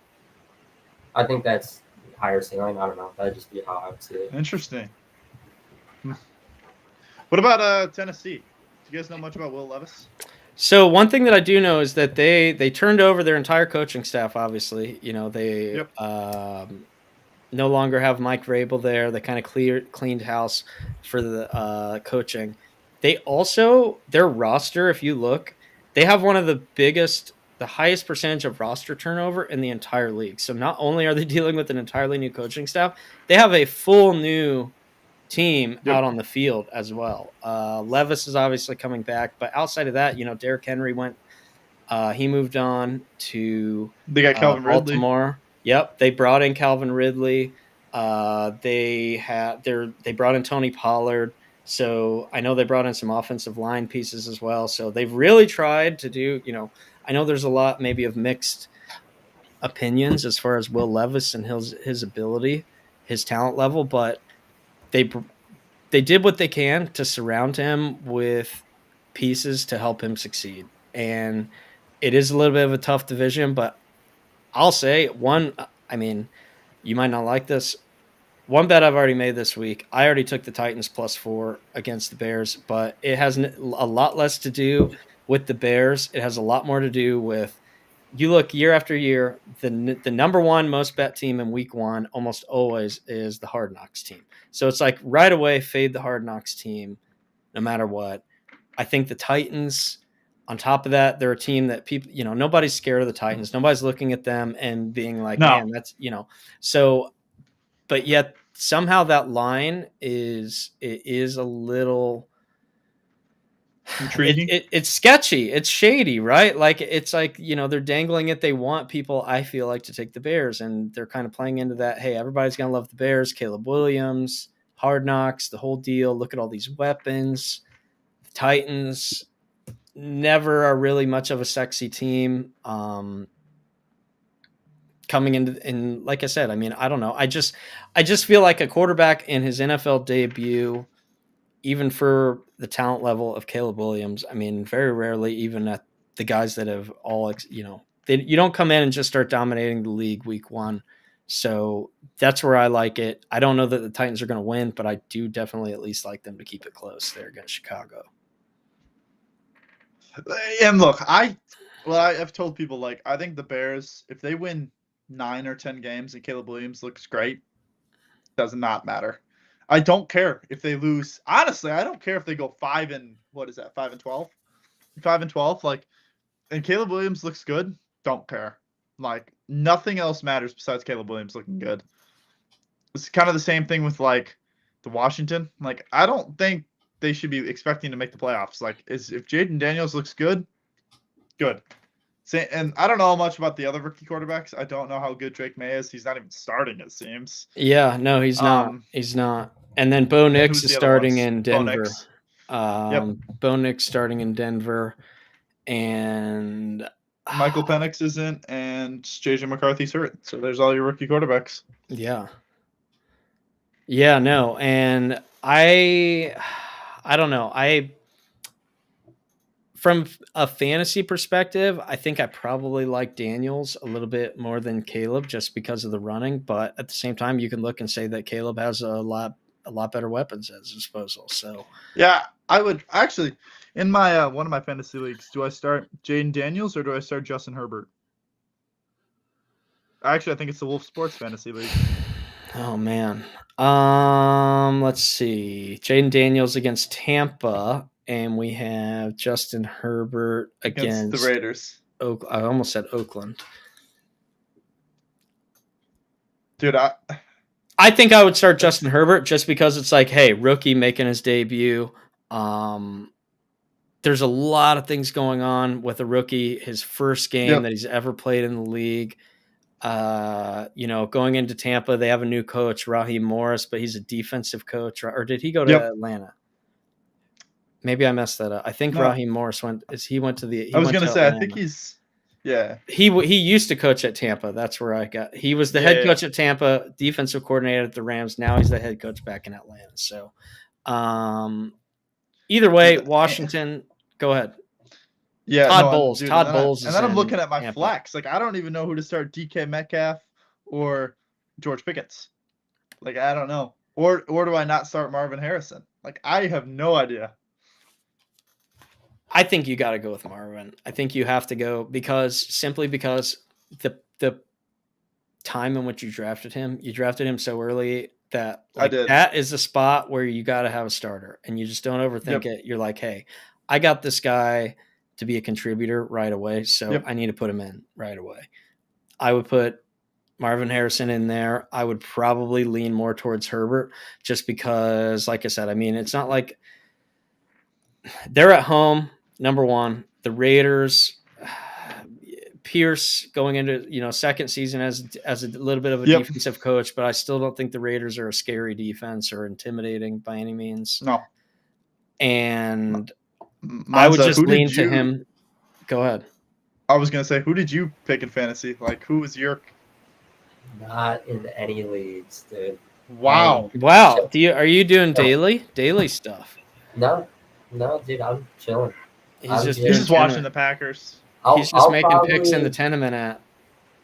I think that's higher ceiling. I don't know. That'd just be how I would see it. Interesting. What about Tennessee? Do you guys know much about Will Levis? So one thing that I do know is that they turned over their entire coaching staff. Obviously, they no longer have Mike Vrabel there. They kind of cleaned house for the coaching, They also, their roster, if you look, they have one of the highest percentage of roster turnover in the entire league. So not only are they dealing with an entirely new coaching staff, they have a full new team Yep. out on the field as well. Levis is obviously coming back, but outside of that, Derrick Henry went. He moved on to They got Calvin Ridley. Baltimore. Yep, they brought in Calvin Ridley. They brought in Tony Pollard. So I know they brought in some offensive line pieces as well. So they've really tried to do. I know there's a lot maybe of mixed opinions as far as Will Levis and his ability, his talent level, but they they did what they can to surround him with pieces to help him succeed. And it is a little bit of a tough division, but I'll say one, I mean, you might not like this. One bet I've already made this week. I already took the Titans +4 against the Bears, but it has a lot less to do with the Bears. It has a lot more to do with, you look year after year, the number one most bet team in week one almost always is the Hard Knocks team. So it's like right away, fade the Hard Knocks team no matter what. I think the Titans, on top of that, they're a team that people, nobody's scared of the Titans. Nobody's looking at them and being like, No. man, that's, so, but yet somehow that line is a little Intriguing. it's sketchy. It's shady, right? Like it's like, they're dangling it. They want people, I feel like, to take the Bears, and they're kind of playing into that. Hey, everybody's going to love the Bears. Caleb Williams, Hard Knocks, the whole deal. Look at all these weapons. The Titans never are really much of a sexy team. Coming into, and like I said, I mean, I don't know. I just feel like a quarterback in his NFL debut, even for the talent level of Caleb Williams, I mean, very rarely, even at the guys that have all, you don't come in and just start dominating the league week one. So that's where I like it. I don't know that the Titans are going to win, but I do definitely at least like them to keep it close there against Chicago. And look, I've told people, like, I think the Bears, if they win 9 or 10 games and Caleb Williams looks great, does not matter. I don't care if they lose. Honestly, I don't care if they go 5 and 12? 5 and 12, like, and Caleb Williams looks good, don't care. Like, nothing else matters besides Caleb Williams looking good. It's kind of the same thing with, like, the Washington. Like, I don't think they should be expecting to make the playoffs. Like, if Jaden Daniels looks good, good. And I don't know much about the other rookie quarterbacks. I don't know how good Drake May is. He's not even starting, it seems. Yeah, no, he's not. He's not. And then Bo Nix is starting in Denver. Bo Nix starting in Denver. And Michael Penix isn't, and JJ McCarthy's hurt. So there's all your rookie quarterbacks. Yeah. Yeah, no. And I don't know. From a fantasy perspective, I think I probably like Daniels a little bit more than Caleb just because of the running. But at the same time, you can look and say that Caleb has a lot better weapons at his disposal. So yeah, I would actually, in my one of my fantasy leagues, do I start Jaden Daniels or do I start Justin Herbert? Actually, I think it's the Wolf Sports Fantasy League. Oh man. Let's see. Jaden Daniels against Tampa, and we have Justin Herbert against the Raiders. I almost said Oakland. Dude, I think I would start Justin Herbert just because it's like, hey, rookie making his debut. There's a lot of things going on with a rookie, his first game that he's ever played in the league. Going into Tampa, they have a new coach, Raheem Morris, but he's a defensive coach. Or did he go to Atlanta? Maybe I messed that up. I think Raheem Morris went to the. I was going to say, Atlanta. I think he's. Yeah. He used to coach at Tampa. That's where I got. He was the head coach at Tampa, defensive coordinator at the Rams. Now he's the head coach back in Atlanta. So, either way, Washington. Go ahead. Yeah, Todd Bowles. Dude, Todd Bowles. And then I'm looking at my flex. Like, I don't even know who to start: DK Metcalf or George Pickens. Like, I don't know. Or do I not start Marvin Harrison? Like, I have no idea. I think you got to go with Marvin. I think you have to go because the time in which you drafted him so early. that I did. that is the spot where you got to have a starter, and you just don't overthink it. You're like, hey, I got this guy to be a contributor right away, so I need to put him in right away. I would put Marvin Harrison in there. I would probably lean more towards Herbert just because, like I said, I mean, it's not like they're at home, number one. The Raiders, Pierce going into second season as a little bit of a defensive coach, but I still don't think the Raiders are a scary defense or intimidating by any means. No. And I would just lean to him. Go ahead. I was gonna say, who did you pick in fantasy? Like, who was your? Not in any leagues, dude. Wow. Wow. Are you doing daily stuff? No, dude. I'm chilling. He's just watching the Packers. He's just making picks in the TENAMINT app.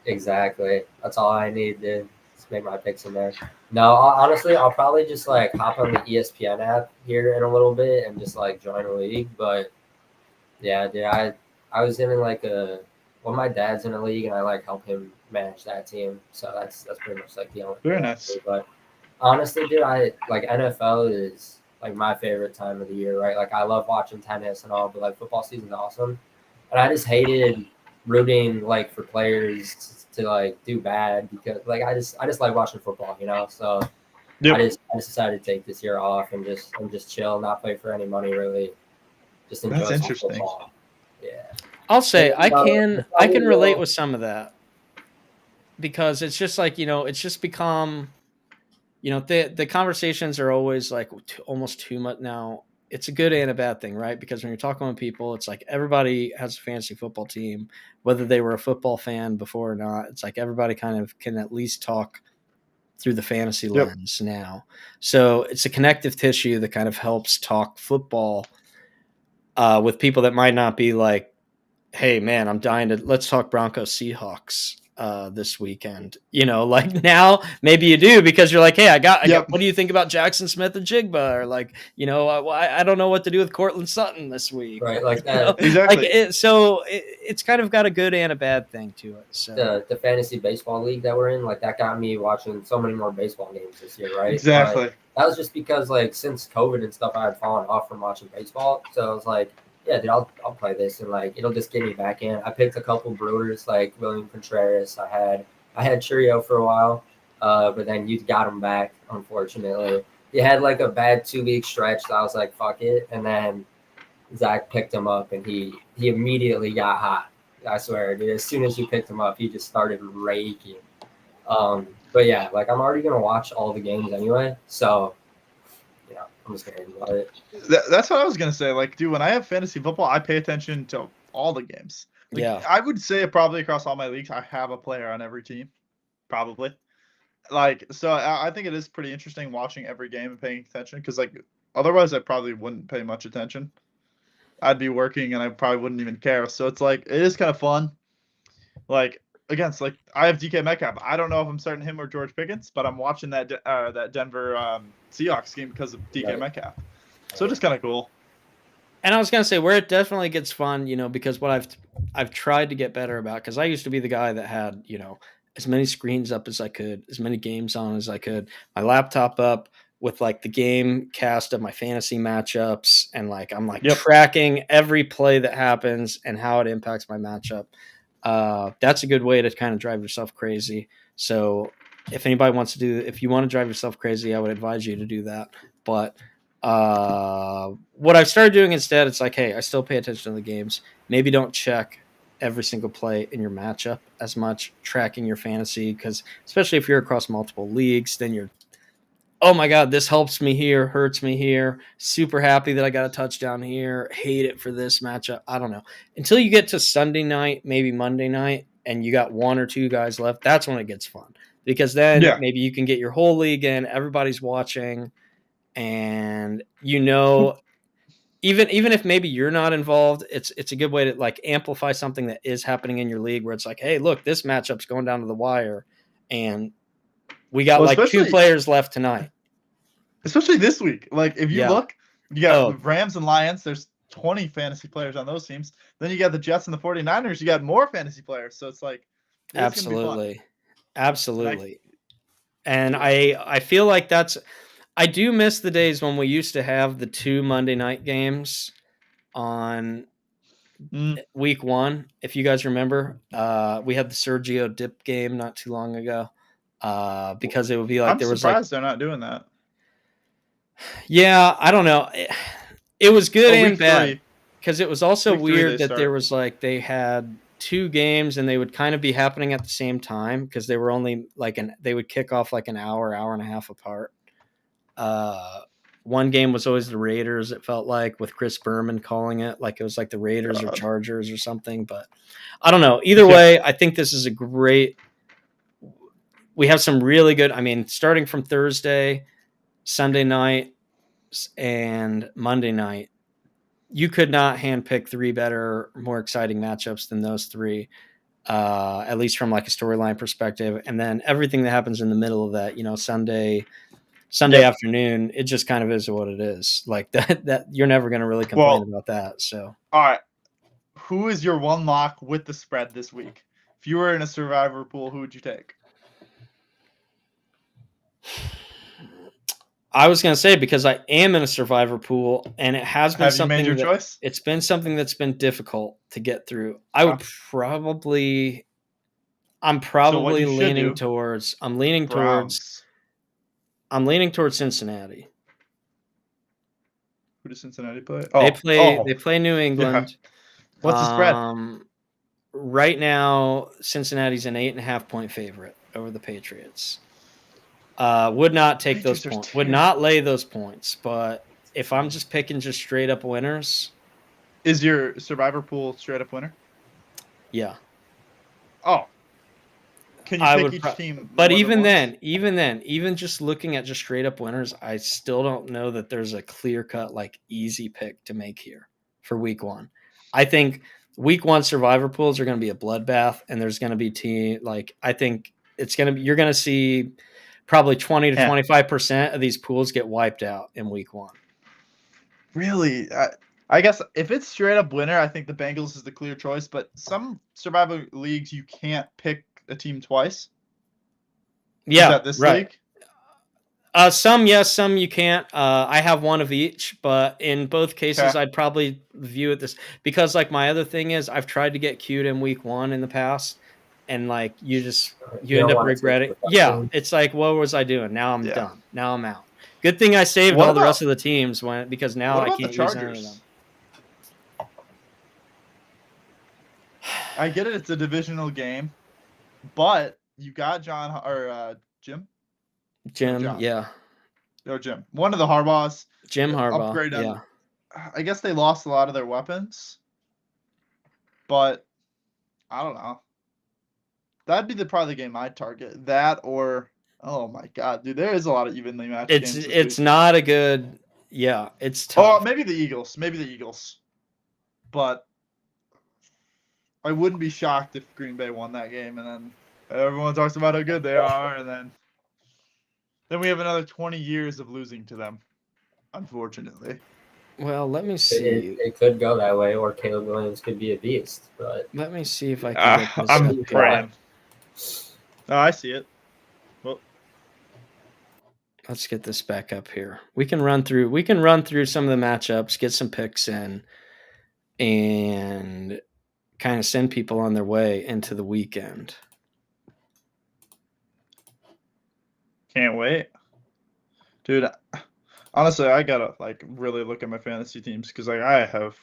Exactly. That's all I need, dude. Just make my picks in there. No, honestly, I'll probably just like hop on the ESPN app here in a little bit and just like join a league. But yeah, dude, I was in like my dad's in a league and I like help him manage that team. So that's pretty much like the only very nice. But honestly, dude, I like NFL is like my favorite time of the year, right? Like I love watching tennis and all, but like football season's awesome. And I just hated rooting like for players to like do bad because like I just like watching football, So I just decided to take this year off and just chill, not play for any money really. Just enjoy football. Yeah. I'll say I can relate with some of that because it's just like, it's just become, the conversations are always like almost too much now. It's a good and a bad thing, right? Because when you're talking with people, it's like everybody has a fantasy football team, whether they were a football fan before or not. It's like everybody kind of can at least talk through the fantasy lens now. So it's a connective tissue that kind of helps talk football with people that might not be like, hey, man, I'm dying to – let's talk Broncos Seahawks this weekend. Like now maybe you do because you're like, hey, I got what do you think about Jackson Smith and Jigba? Or like, I don't know what to do with Cortland Sutton this week. Right, like that. Exactly. Like it's kind of got a good and a bad thing to it. So the fantasy baseball league that we're in, like that got me watching so many more baseball games this year, right? Exactly. But that was just because like since COVID and stuff, I had fallen off from watching baseball. So I was like, yeah, dude, I'll play this and like it'll just get me back in. I picked a couple Brewers like William Contreras. I had Churio for a while, but then you got him back. Unfortunately, he had like a bad 2-week stretch. So I was like, fuck it, and then Zach picked him up and he immediately got hot. I swear, dude. As soon as you picked him up, he just started raking. But yeah, like I'm already gonna watch all the games anyway, so. I'm just kidding about it. That's what I was gonna say. Like, dude, when I have fantasy football, I pay attention to all the games. Like, I would say probably across all my leagues, I have a player on every team, probably. Like, so I think it is pretty interesting watching every game and paying attention because, like, otherwise I probably wouldn't pay much attention. I'd be working and I probably wouldn't even care. So it's like it is kind of fun. Like. Against like I have DK Metcalf. I don't know if I'm starting him or George Pickens, but I'm watching that Denver Seahawks game because of DK Metcalf. So it's just kind of cool. And I was gonna say where it definitely gets fun, because what I've tried to get better about because I used to be the guy that had as many screens up as I could, as many games on as I could, my laptop up with like the game cast of my fantasy matchups, and like I'm like tracking every play that happens and how it impacts my matchup. That's a good way to kind of drive yourself crazy. So if anybody wants to if you want to drive yourself crazy, I would advise you to do that. But what I've started doing instead, it's like, hey, I still pay attention to the games. Maybe don't check every single play in your matchup as much, tracking your fantasy, because especially if you're across multiple leagues, then you're, oh my God, this helps me here, hurts me here, super happy that I got a touchdown here, hate it for this matchup. I don't know. Until you get to Sunday night, maybe Monday night, and you got one or two guys left, that's when it gets fun. Because then maybe you can get your whole league in, everybody's watching, and even if maybe you're not involved, it's a good way to like amplify something that is happening in your league where it's like, hey, look, this matchup's going down to the wire, and we got like 2 players left tonight. Especially this week. Like, if you look, you got Rams and Lions. There's 20 fantasy players on those teams. Then you got the Jets and the 49ers. You got more fantasy players. So it's like, absolutely. Absolutely. And I feel like I do miss the days when we used to have the 2 Monday night games on week 1. If you guys remember, we had the Sergio Dip game not too long ago. Because it would be like I'm there was surprised they're not doing that. Yeah, I don't know. It was good and week bad 3. because it was also Week 3 weird they that start. there was like they had 2 games and they would kind of be happening at the same time because they were only like they would kick off like an hour and a half apart. One game was always the Raiders. It felt like with Chris Berman calling it, like it was like the Raiders or Chargers or something. But I don't know. Either way, I think this is a great. We have some really good. I mean, starting from Thursday, Sunday night, and Monday night, you could not handpick 3 better, more exciting matchups than those 3. At least from like a storyline perspective, and then everything that happens in the middle of that, Sunday afternoon, it just kind of is what it is. Like that you're never going to really complain about that. So, all right, who is your one lock with the spread this week? If you were in a survivor pool, who would you take? I was going to say, because I am in a survivor pool, and it has been something. Have you made your choice? It's been something that's been difficult to get through. I'm probably leaning towards. I'm leaning towards Cincinnati. Who does Cincinnati play? They play New England. Yeah. What's the spread? Right now, Cincinnati's an 8.5 point favorite over the Patriots. Would not take those points. Would not lay those points. But if I'm just picking just straight up winners, is your survivor pool straight up winner? Yeah. Oh. Can you pick each team? But even just looking at just straight up winners, I still don't know that there's a clear cut like easy pick to make here for week 1. I think week 1 survivor pools are going to be a bloodbath, and there's going to be I think you're going to see probably 20 to 25% of these pools get wiped out in week 1. Really? I guess if it's straight up winner, I think the Bengals is the clear choice. But some survivor leagues, you can't pick a team twice. Yeah, is that this league? Some yes, some you can't. I have one of each, but in both cases, I'd probably view it this because like my other thing is I've tried to get queued in week 1 in the past, and like you end up regretting. Yeah, it's like what was I doing? Now I'm done. Now I'm out. Good thing I saved all the rest of the teams because now I can't use any of them. I get it; it's a divisional game, but you got Jim. Yeah. Or Jim. One of the Harbaughs. Jim Harbaugh. Yeah. I guess they lost a lot of their weapons, but I don't know. That'd be probably the game I'd target. That or oh my god, dude, there is a lot of evenly matched games. It's not a good. Yeah, it's tough. Oh, maybe the Eagles. But I wouldn't be shocked if Green Bay won that game, and then everyone talks about how good they are, and then we have another 20 years of losing to them, unfortunately. Well, let me see. It could go that way, or Caleb Williams could be a beast. But let me see if I can get this. I'm praying. Oh, I see it. Well, let's get this back up here. We can run through some of the matchups, get some picks in, and kind of send people on their way into the weekend. Can't wait. Dude, honestly, I gotta really look at my fantasy teams because I have.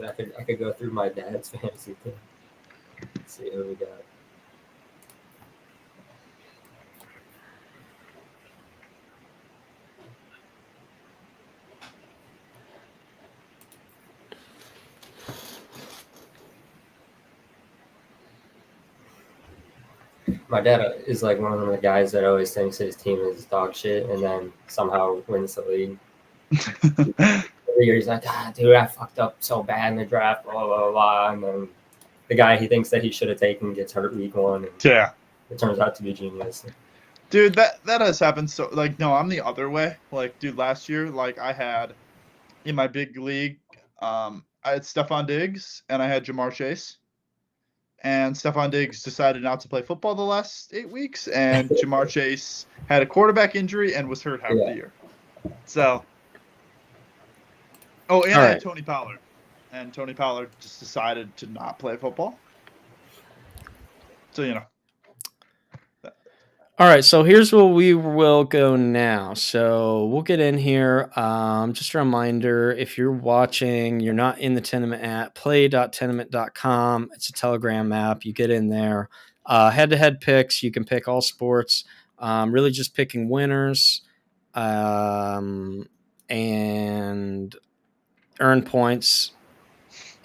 I could go through my dad's fantasy team. Let's see who we got. My dad is like one of the guys that always thinks his team is dog shit and then somehow wins the league. Every year he's like, dude, I fucked up so bad in the draft, blah, blah, blah. And then the guy he thinks that he should have taken gets hurt week 1. And it turns out to be genius. Dude, that has happened. So, no, I'm the other way. Dude, last year, I had in my big league, I had Stephon Diggs and I had Jamar Chase. And Stephon Diggs decided not to play football the last 8 weeks, and Jamar Chase had a quarterback injury and was hurt half the year. So, and I had Tony Pollard, and Tony Pollard just decided to not play football. So, you know. All right, so here's where we will go now. So we'll get in here. Just a reminder, if you're watching, you're not in the Tenement app, play.tenement.com. It's a Telegram app. You get in there. Head-to-head picks. You can pick all sports. Really just picking winners and earn points.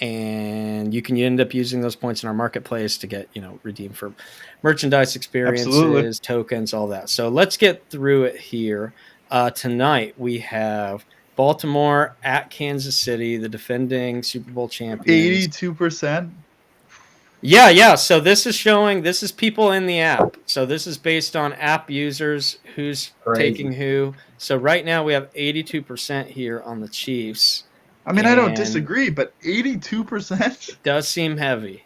And you can end up using those points in our marketplace to get, redeemed for merchandise, experiences, tokens, all that. So let's get through it here. Tonight we have Baltimore at Kansas City, the defending Super Bowl champions. 82%. Yeah. So this is people in the app. So this is based on app users, who's taking who. So right now we have 82% here on the Chiefs. I mean, I don't disagree, but 82%? It does seem heavy.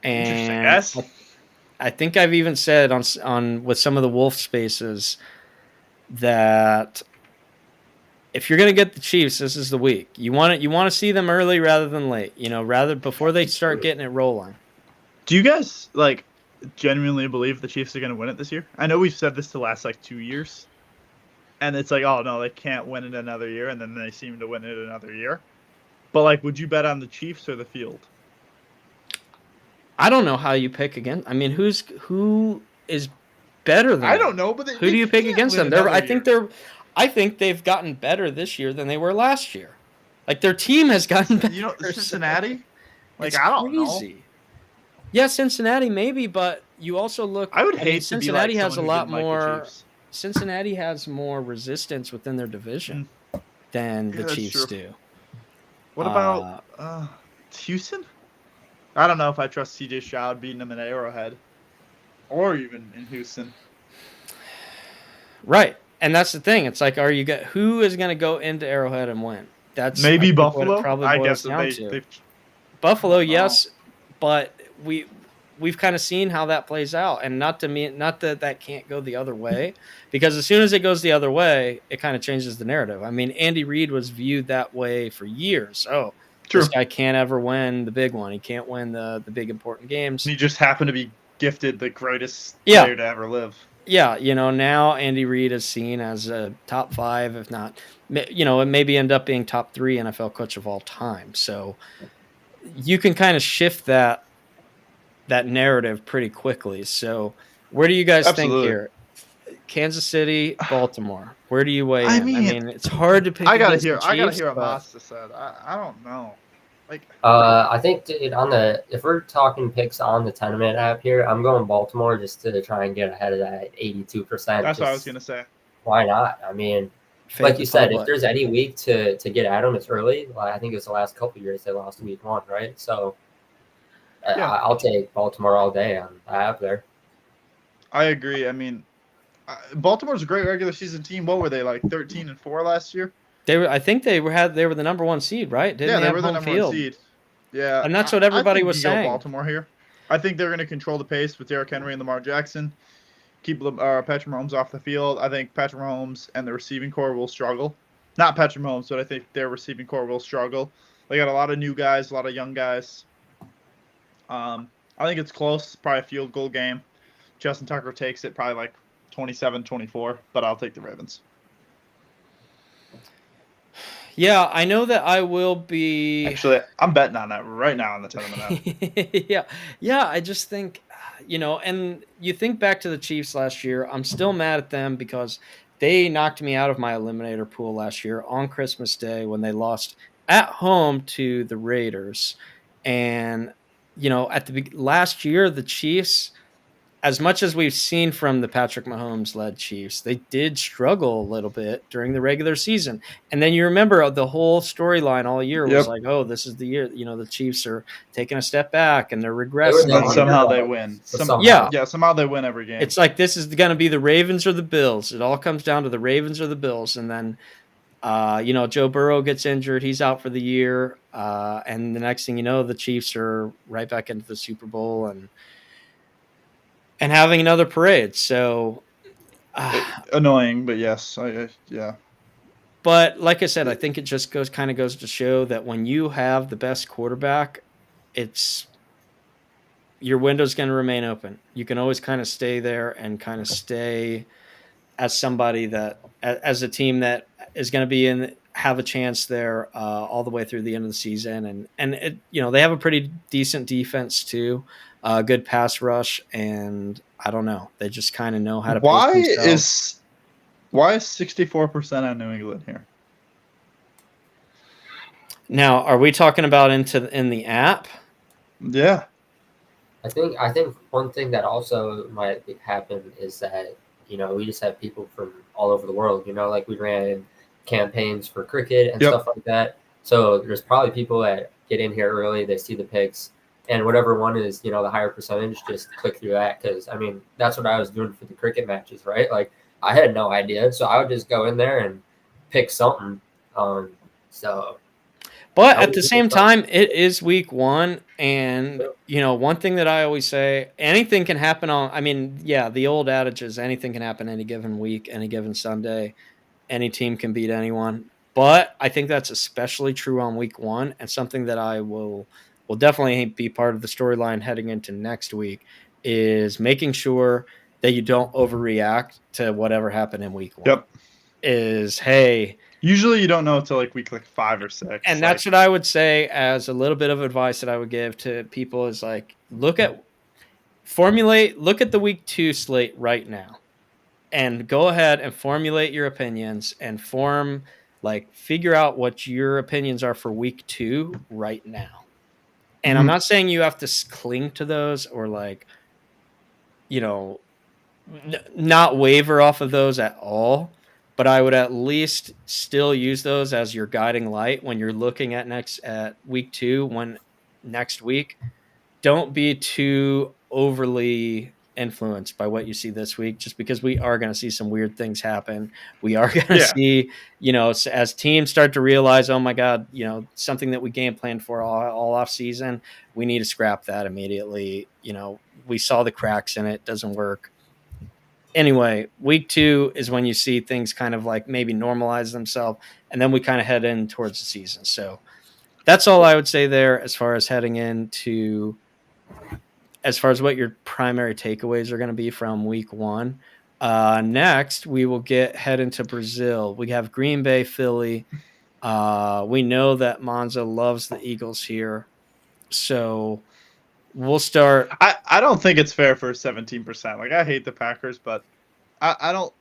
And yes. I think I've even said on with some of the Wolf spaces that if you're going to get the Chiefs, this is the week. You want to see them early rather than late. Rather before they start getting it rolling. Do you guys genuinely believe the Chiefs are going to win it this year? I know we've said this the last 2 years. And it's like, oh, no, they can't win it another year, and then they seem to win it another year. But, would you bet on the Chiefs or the field? I don't know how you pick again. I mean, who is better than I don't know, but who do you pick against them? I think they've gotten better this year than they were last year. Their team has gotten better. Cincinnati? I don't know. Yeah, Cincinnati maybe, but you also look. I would hate Cincinnati to be has a lot more. Cincinnati has more resistance within their division than the Chiefs do. What about Houston? I don't know if I trust C.J. Stroud beating them in Arrowhead or even in Houston. Right, and that's the thing. It's who is going to go into Arrowhead and win? That's maybe Buffalo. What it probably boils down to. Buffalo, yes, but we've kind of seen how that plays out, and not that can't go the other way, because as soon as it goes the other way, it kind of changes the narrative. I mean, Andy Reid was viewed that way for years. Oh, true. This guy can't ever win the big one. He can't win the big important games. He just happened to be gifted the greatest player to ever live. Yeah, now Andy Reid is seen as a top 5, if not, it maybe end up being top 3 NFL coach of all time. So you can kind of shift that narrative pretty quickly. So where do you guys think here? Kansas City, Baltimore. Where do you weigh in? I mean, it's hard to pick. I gotta hear what Masta said. I don't know. I think if we're talking picks on the Tenement app here, I'm going Baltimore just to try and get ahead of that 82%. That's what I was gonna say. Why not? I mean, like you said, if there's any week to get at them, it's early. I think it was the last couple of years they lost week 1, right? So I'll take Baltimore all day on the app there. I agree. I mean, Baltimore's a great regular season team. What were they, 13-4 last year? I think they were the number 1 seed, right? They were the number 1 seed. Yeah, and that's what everybody was saying. Baltimore here. I think they're going to control the pace with Derrick Henry and Lamar Jackson. Keep Patrick Mahomes off the field. I think Patrick Mahomes and the receiving core will struggle. Not Patrick Mahomes, but I think their receiving core will struggle. They got a lot of new guys, a lot of young guys. I think it's close. Probably a field goal game. Justin Tucker takes it probably 27-24, but I'll take the Ravens. Yeah, I know that I will be. Actually, I'm betting on that right now on the Tenement. Yeah. I just think, and you think back to the Chiefs last year. I'm still mad at them because they knocked me out of my eliminator pool last year on Christmas Day when they lost at home to the Raiders. And at the last year, the Chiefs, as much as we've seen from the Patrick Mahomes-led Chiefs, they did struggle a little bit during the regular season. And then you remember the whole storyline all year was oh, this is the year, the Chiefs are taking a step back and they're regressing. And somehow they win. Somehow they win every game. It's this is going to be the Ravens or the Bills. It all comes down to the Ravens or the Bills. And then Joe Burrow gets injured. He's out for the year. And the next thing you know, the Chiefs are right back into the Super Bowl and having another parade. So, Annoying, but yes, yeah. But like I said, I think it just goes to show that when you have the best quarterback, it's your window's going to remain open. You can always kind of stay there and kind of stay as somebody that as a team that is going to be in have a chance there all the way through the end of the season, and they have a pretty decent defense too, good pass rush, and I don't know, they just kind of know how to pace themselves. Why is 64% on New England here? Now, are we talking about in the app? Yeah. I think one thing that also might happen is that we just have people from all over the world. Like we ran campaigns for cricket and stuff like that. So there's probably people that get in here early. They see the picks, and whatever one is the higher percentage, just click through that. Because I mean that's what I was doing for the cricket matches, right? Like I had no idea, so I would just go in there and pick something. But at the same time, it is week 1, and one thing that I always say, anything can happen the old adage is anything can happen any given week, any given Sunday, any team can beat anyone. But I think that's especially true on week 1, and something that I will definitely be part of the storyline heading into next week is making sure that you don't overreact to whatever happened in week 1. Usually you don't know until like week 5 or 6. And that's what I would say as a little bit of advice that I would give to people is like, look at the week 2 slate right now and go ahead and formulate your opinions and figure out what your opinions are for week 2 right now. And I'm not saying you have to cling to those or not waver off of those at all. But I would at least still use those as your guiding light when you're looking at week 2. Next week, don't be too overly influenced by what you see this week, just because we are going to see some weird things happen. We are going to see, as teams start to realize, oh my God, something that we game planned for all off season, we need to scrap that immediately. We saw the cracks in it, doesn't work. Anyway, week 2 is when you see things kind of like maybe normalize themselves, and then we kind of head in towards the season. So that's all I would say there as far as heading into, as far as what your primary takeaways are going to be from week 1. Next, we will head into Brazil. We have Green Bay, Philly. We know that Monza loves the Eagles here. So we'll start. I don't think it's fair for 17%. Like I hate the Packers, but I don't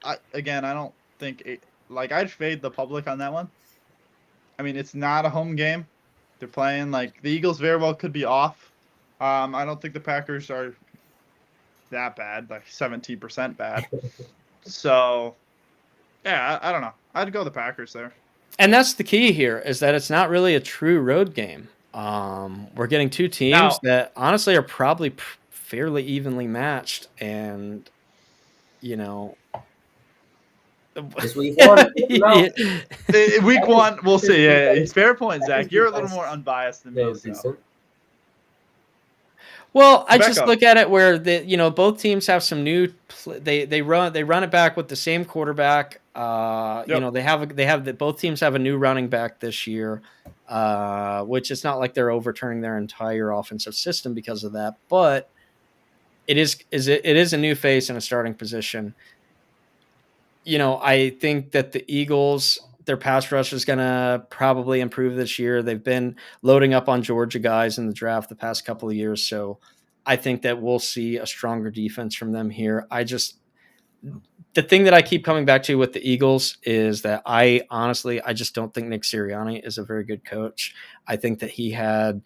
think I'd fade the public on that one. I mean, it's not a home game. They're playing the Eagles very well could be off. I don't think the Packers are that bad, 17% bad. So yeah, I don't know. I'd go the Packers there. And that's the key here, is that it's not really a true road game. We're getting two teams that honestly are probably fairly evenly matched, and this week 1, week 1, we'll see. Yeah, fair point, Zach. You're a little more unbiased than me. So. Well, I just look at it where both teams have some new. They run it back with the same quarterback. Both teams have a new running back this year, which it's not like they're overturning their entire offensive system because of that, but it is a new face in a starting position. I think that the Eagles, their pass rush is going to probably improve this year. They've been loading up on Georgia guys in the draft the past couple of years, so I think that we'll see a stronger defense from them here. The thing that I keep coming back to with the Eagles is that I just don't think Nick Sirianni is a very good coach. I think that he had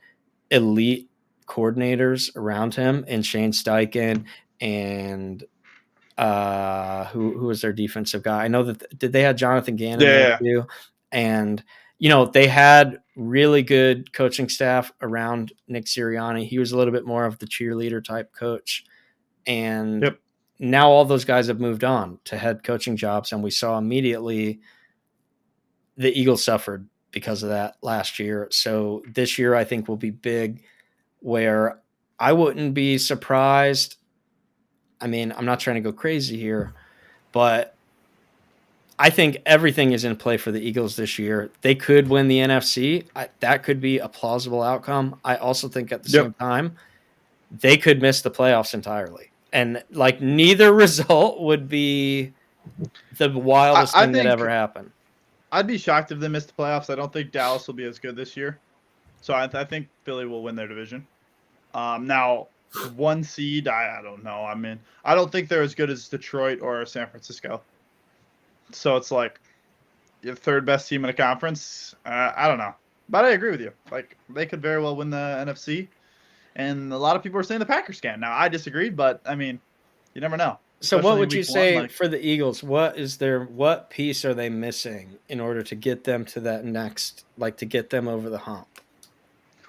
elite coordinators around him in Shane Steichen and who was their defensive guy. I know that they had Jonathan Gannon there too. And, they had really good coaching staff around Nick Sirianni. He was a little bit more of the cheerleader type coach. And now all those guys have moved on to head coaching jobs. And we saw immediately the Eagles suffered because of that last year. So this year I think will be big, where I wouldn't be surprised. I mean, I'm not trying to go crazy here, but I think everything is in play for the Eagles this year. They could win the NFC. That could be a plausible outcome. I also think at the same time, they could miss the playoffs entirely. And like neither result would be the wildest thing that ever happened. I'd be shocked if they missed the playoffs. I don't think Dallas will be as good this year. So I think Philly will win their division. Now, 1 seed, I don't know. I mean, I don't think they're as good as Detroit or San Francisco. So it's like your third best team in a conference. I don't know. But I agree with you. Like, they could very well win the NFC. And a lot of people are saying the Packers can. Now, I disagree, but, I mean, you never know. So what would you say for the Eagles? What piece are they missing in order to get them to that next, like to get them over the hump?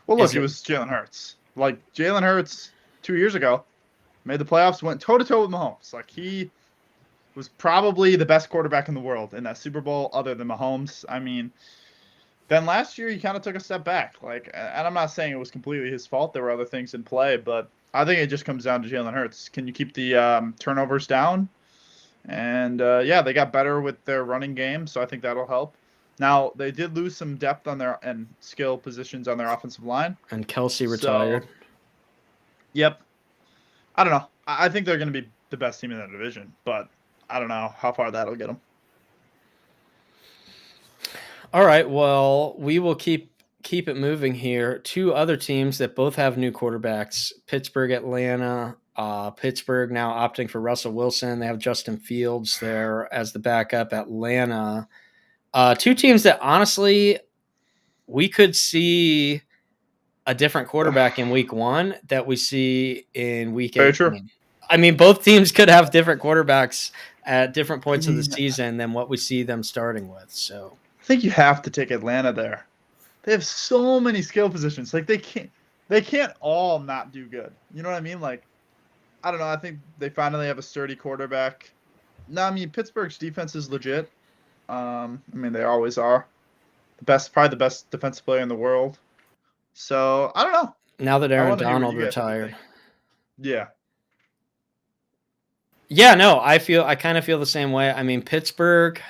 Well, look, it was Jalen Hurts. Like, Jalen Hurts 2 years ago made the playoffs, went toe-to-toe with Mahomes. Like, he was probably the best quarterback in the world in that Super Bowl other than Mahomes. I mean, then last year he kind of took a step back. Like, and I'm not saying it was completely his fault. There were other things in play, but I think it just comes down to Jalen Hurts. Can you keep the turnovers down? And, yeah, they got better with their running game, so I think that'll help. Now, they did lose some depth on their and skill positions on their offensive line. And Kelsey retired. Yep. I don't know. I think they're going to be the best team in that division, but I don't know how far that'll get them. All right. Well, we will keep it moving here. Two other teams that both have new quarterbacks: Pittsburgh, Atlanta. Pittsburgh now opting for Russell Wilson. They have Justin Fields there as the backup. Atlanta. Two teams that honestly we could see a different quarterback in week 1 that we see in week 18. True. I mean, both teams could have different quarterbacks at different points of the season than what we see them starting with. So I think you have to take Atlanta there. They have so many skill positions. Like they can't all not do good. You know what I mean? Like, I don't know. I think they finally have a sturdy quarterback. No, I mean, Pittsburgh's defense is legit. I mean, they always are. Probably the best defensive player in the world. So, I don't know. Now that Aaron Donald retired. Yeah. Yeah, no, I kind of feel the same way. I mean, Pittsburgh,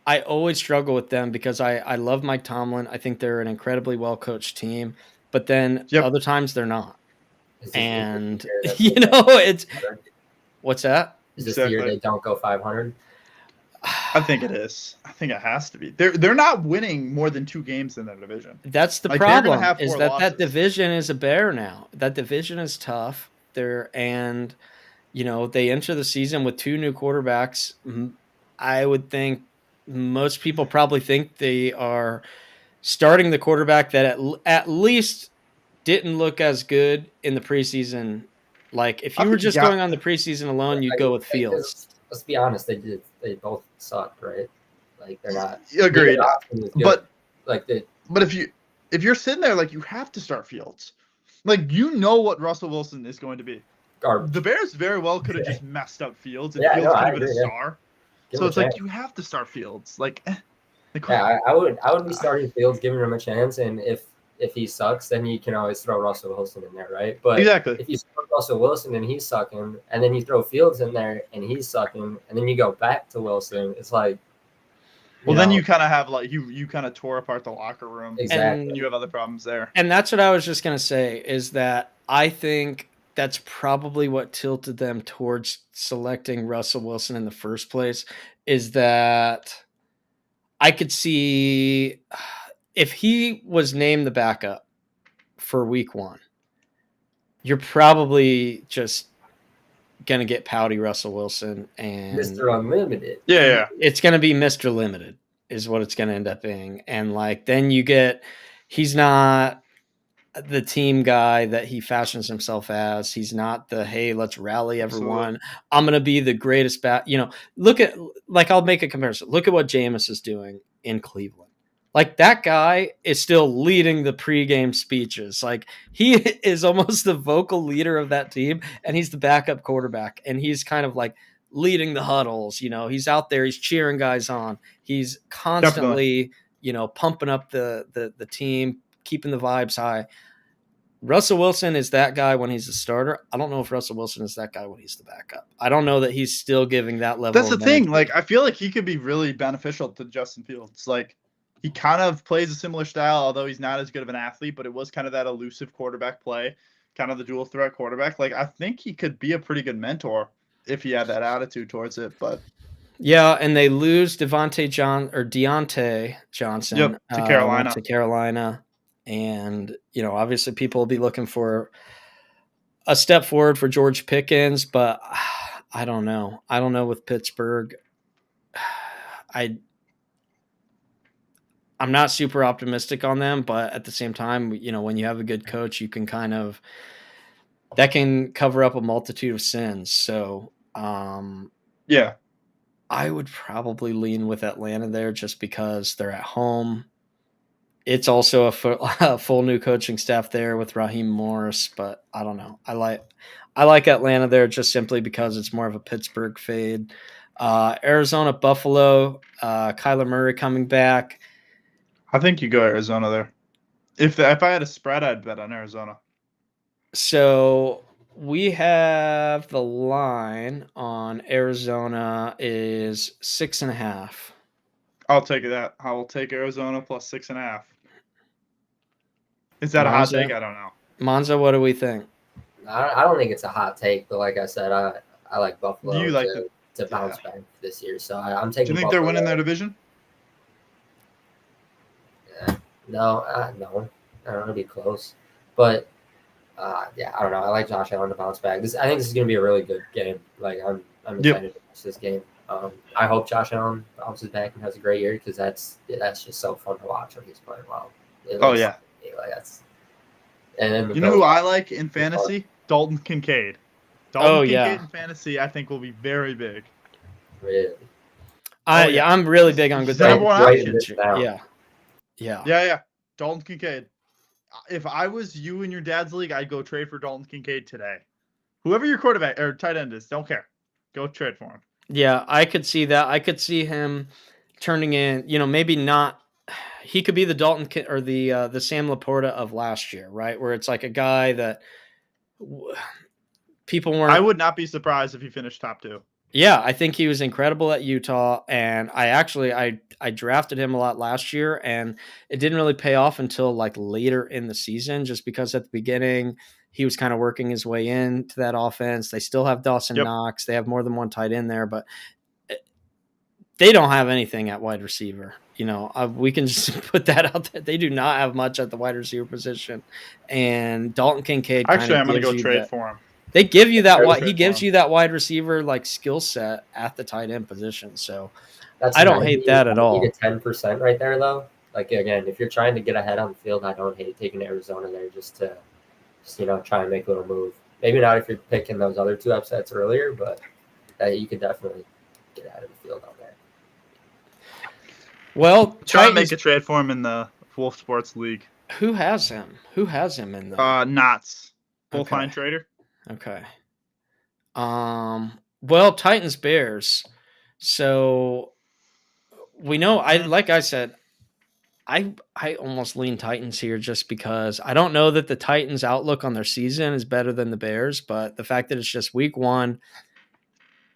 I always struggle with them because I love Mike Tomlin. I think they're an incredibly well-coached team, but then other times they're not. And, you know, it's – what's that? Is this the year they don't go 500? I think it is. I think it has to be. They're not winning more than 2 games in that division. That's the problem. Is that division is a bear now. That division is tough. And you know, they enter the season with 2 new quarterbacks. I would think most people probably think they are starting the quarterback that at least didn't look as good in the preseason. Like if you were just going on the preseason alone, you'd go with Fields. Let's be honest, they both sucked, right? Like they're not agreed. But if you're sitting there, like you have to start Fields. Like you know what Russell Wilson is going to be. Garbage. The Bears very well could have just messed up Fields and Fields could have been a star. So it's like you have to start Fields. Like I would be starting Fields, giving him a chance, and if he sucks, then you can always throw Russell Wilson in there, right? But exactly. If you start Russell Wilson and he's sucking, and then you throw Fields in there and he's sucking, and then you go back to Wilson, it's like. Then you kind of have like you kind of tore apart the locker room. Exactly. And you have other problems there. And that's what I was just gonna say is that I think that's probably what tilted them towards selecting Russell Wilson in the first place. Is that I could see. If he was named the backup for week 1, you're probably just going to get pouty Russell Wilson and Mr. Unlimited. Yeah. It's going to be Mr. Limited is what it's going to end up being. And like, then he's not the team guy that he fashions himself as. He's not the, hey, let's rally everyone. Absolutely. I'm going to be the greatest I'll make a comparison. Look at what Jameis is doing in Cleveland. Like that guy is still leading the pregame speeches. Like he is almost the vocal leader of that team, and he's the backup quarterback. And he's kind of like leading the huddles. He's out there, he's cheering guys on. He's constantly, pumping up the team, keeping the vibes high. Russell Wilson is that guy when he's the starter. I don't know if Russell Wilson is that guy when he's the backup. I don't know that he's still giving that level. That's the of thing. energy. Like, I feel like he could be really beneficial to Justin Fields. Like, he kind of plays a similar style, although he's not as good of an athlete, but it was kind of that elusive quarterback play, kind of the dual threat quarterback. Like, I think he could be a pretty good mentor if he had that attitude towards it. But yeah, and they lose Deontay Johnson yep, to Carolina. To Carolina. And, obviously people will be looking for a step forward for George Pickens, but I don't know. I don't know with Pittsburgh. I'm not super optimistic on them, but at the same time, when you have a good coach, you can that can cover up a multitude of sins. So, yeah, I would probably lean with Atlanta there just because they're at home. It's also a full new coaching staff there with Raheem Morris, but I don't know. I like Atlanta there just simply because it's more of a Pittsburgh fade. Arizona, Buffalo, Kyler Murray coming back. I think you go Arizona there. If I had a spread, I'd bet on Arizona. So we have the line on Arizona is 6.5. I'll take that. I will take Arizona plus 6.5. Is that a hot take? I don't know. Monza, what do we think? I don't think it's a hot take, but like I said, I like Buffalo to bounce back this year. So I'm taking. Do you think Buffalo. they're winning their division? Yeah. No. I don't know. It'll be close, but yeah, I don't know. I like Josh Allen to bounce back. I think this is going to be a really good game. Like I'm excited to watch this game. I hope Josh Allen bounces back and has a great year because that's just so fun to watch when he's playing well. Yeah. Like that's. And then you know who I like in fantasy? Dalton Kincaid. Dalton Kincaid in fantasy, I think, will be very big. Really? I'm really big on good. Number one option. Yeah. Dalton Kincaid. If I was you in your dad's league, I'd go trade for Dalton Kincaid today. Whoever your quarterback or tight end is, don't care. Go trade for him. Yeah, I could see that. I could see him turning in, maybe not. He could be the Dalton or the Sam Laporta of last year, right? Where it's like a guy that people weren't. I would not be surprised if he finished top 2. Yeah, I think he was incredible at Utah, and I drafted him a lot last year, and it didn't really pay off until like later in the season, just because at the beginning he was kind of working his way into that offense. They still have Dawson Knox, they have more than one tight end there, but they don't have anything at wide receiver. We can just put that out there. They do not have much at the wide receiver position, and Dalton Kincaid. Actually, I'm going to go trade for him. They give you that. He gives you that wide receiver like skill set at the tight end position. So I don't hate that at all. 10% right there, though. Like again, if you're trying to get ahead on the field, I don't hate taking Arizona there just to try and make a little move. Maybe not if you're picking those other 2 upsets earlier, but you could definitely get ahead of the field on there. Well, try to make a trade for him in the Wolf Sports League. Who has him? Who has him in the Knots? Bullfine Trader. Okay. Well, Titans Bears. So we know like I said, I almost lean Titans here just because I don't know that the Titans' outlook on their season is better than the Bears, but the fact that it's just week 1,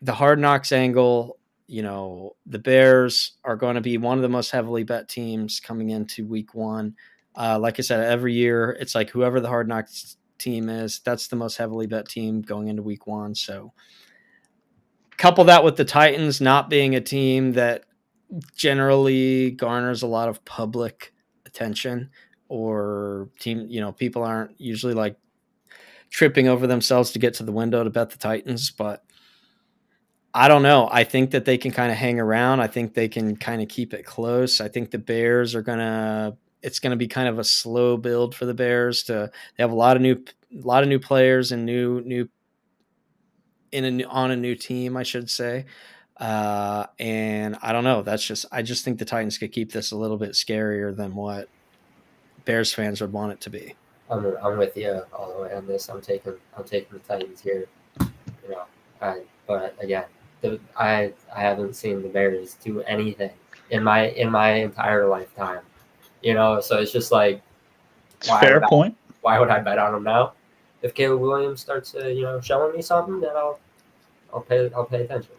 the Hard Knocks angle, the Bears are going to be one of the most heavily bet teams coming into week 1. Like I said, every year it's like whoever the Hard Knocks team is, that's the most heavily bet team going into week 1. So couple that with the Titans not being a team that generally garners a lot of public attention, or team, people aren't usually like tripping over themselves to get to the window to bet the Titans, but I don't know. I think that they can kind of hang around. I think they can kind of keep it close. I think the Bears it's going to be kind of a slow build for the Bears. They have a lot of new players and on a new team, I should say. And I don't know. I just think the Titans could keep this a little bit scarier than what Bears fans would want it to be. I'm with you all the way on this. I'm taking the Titans here. But again, I haven't seen the Bears do anything in my entire lifetime. So it's just like, Fair point. why would I bet on them now? If Caleb Williams starts showing me something, then I'll pay attention.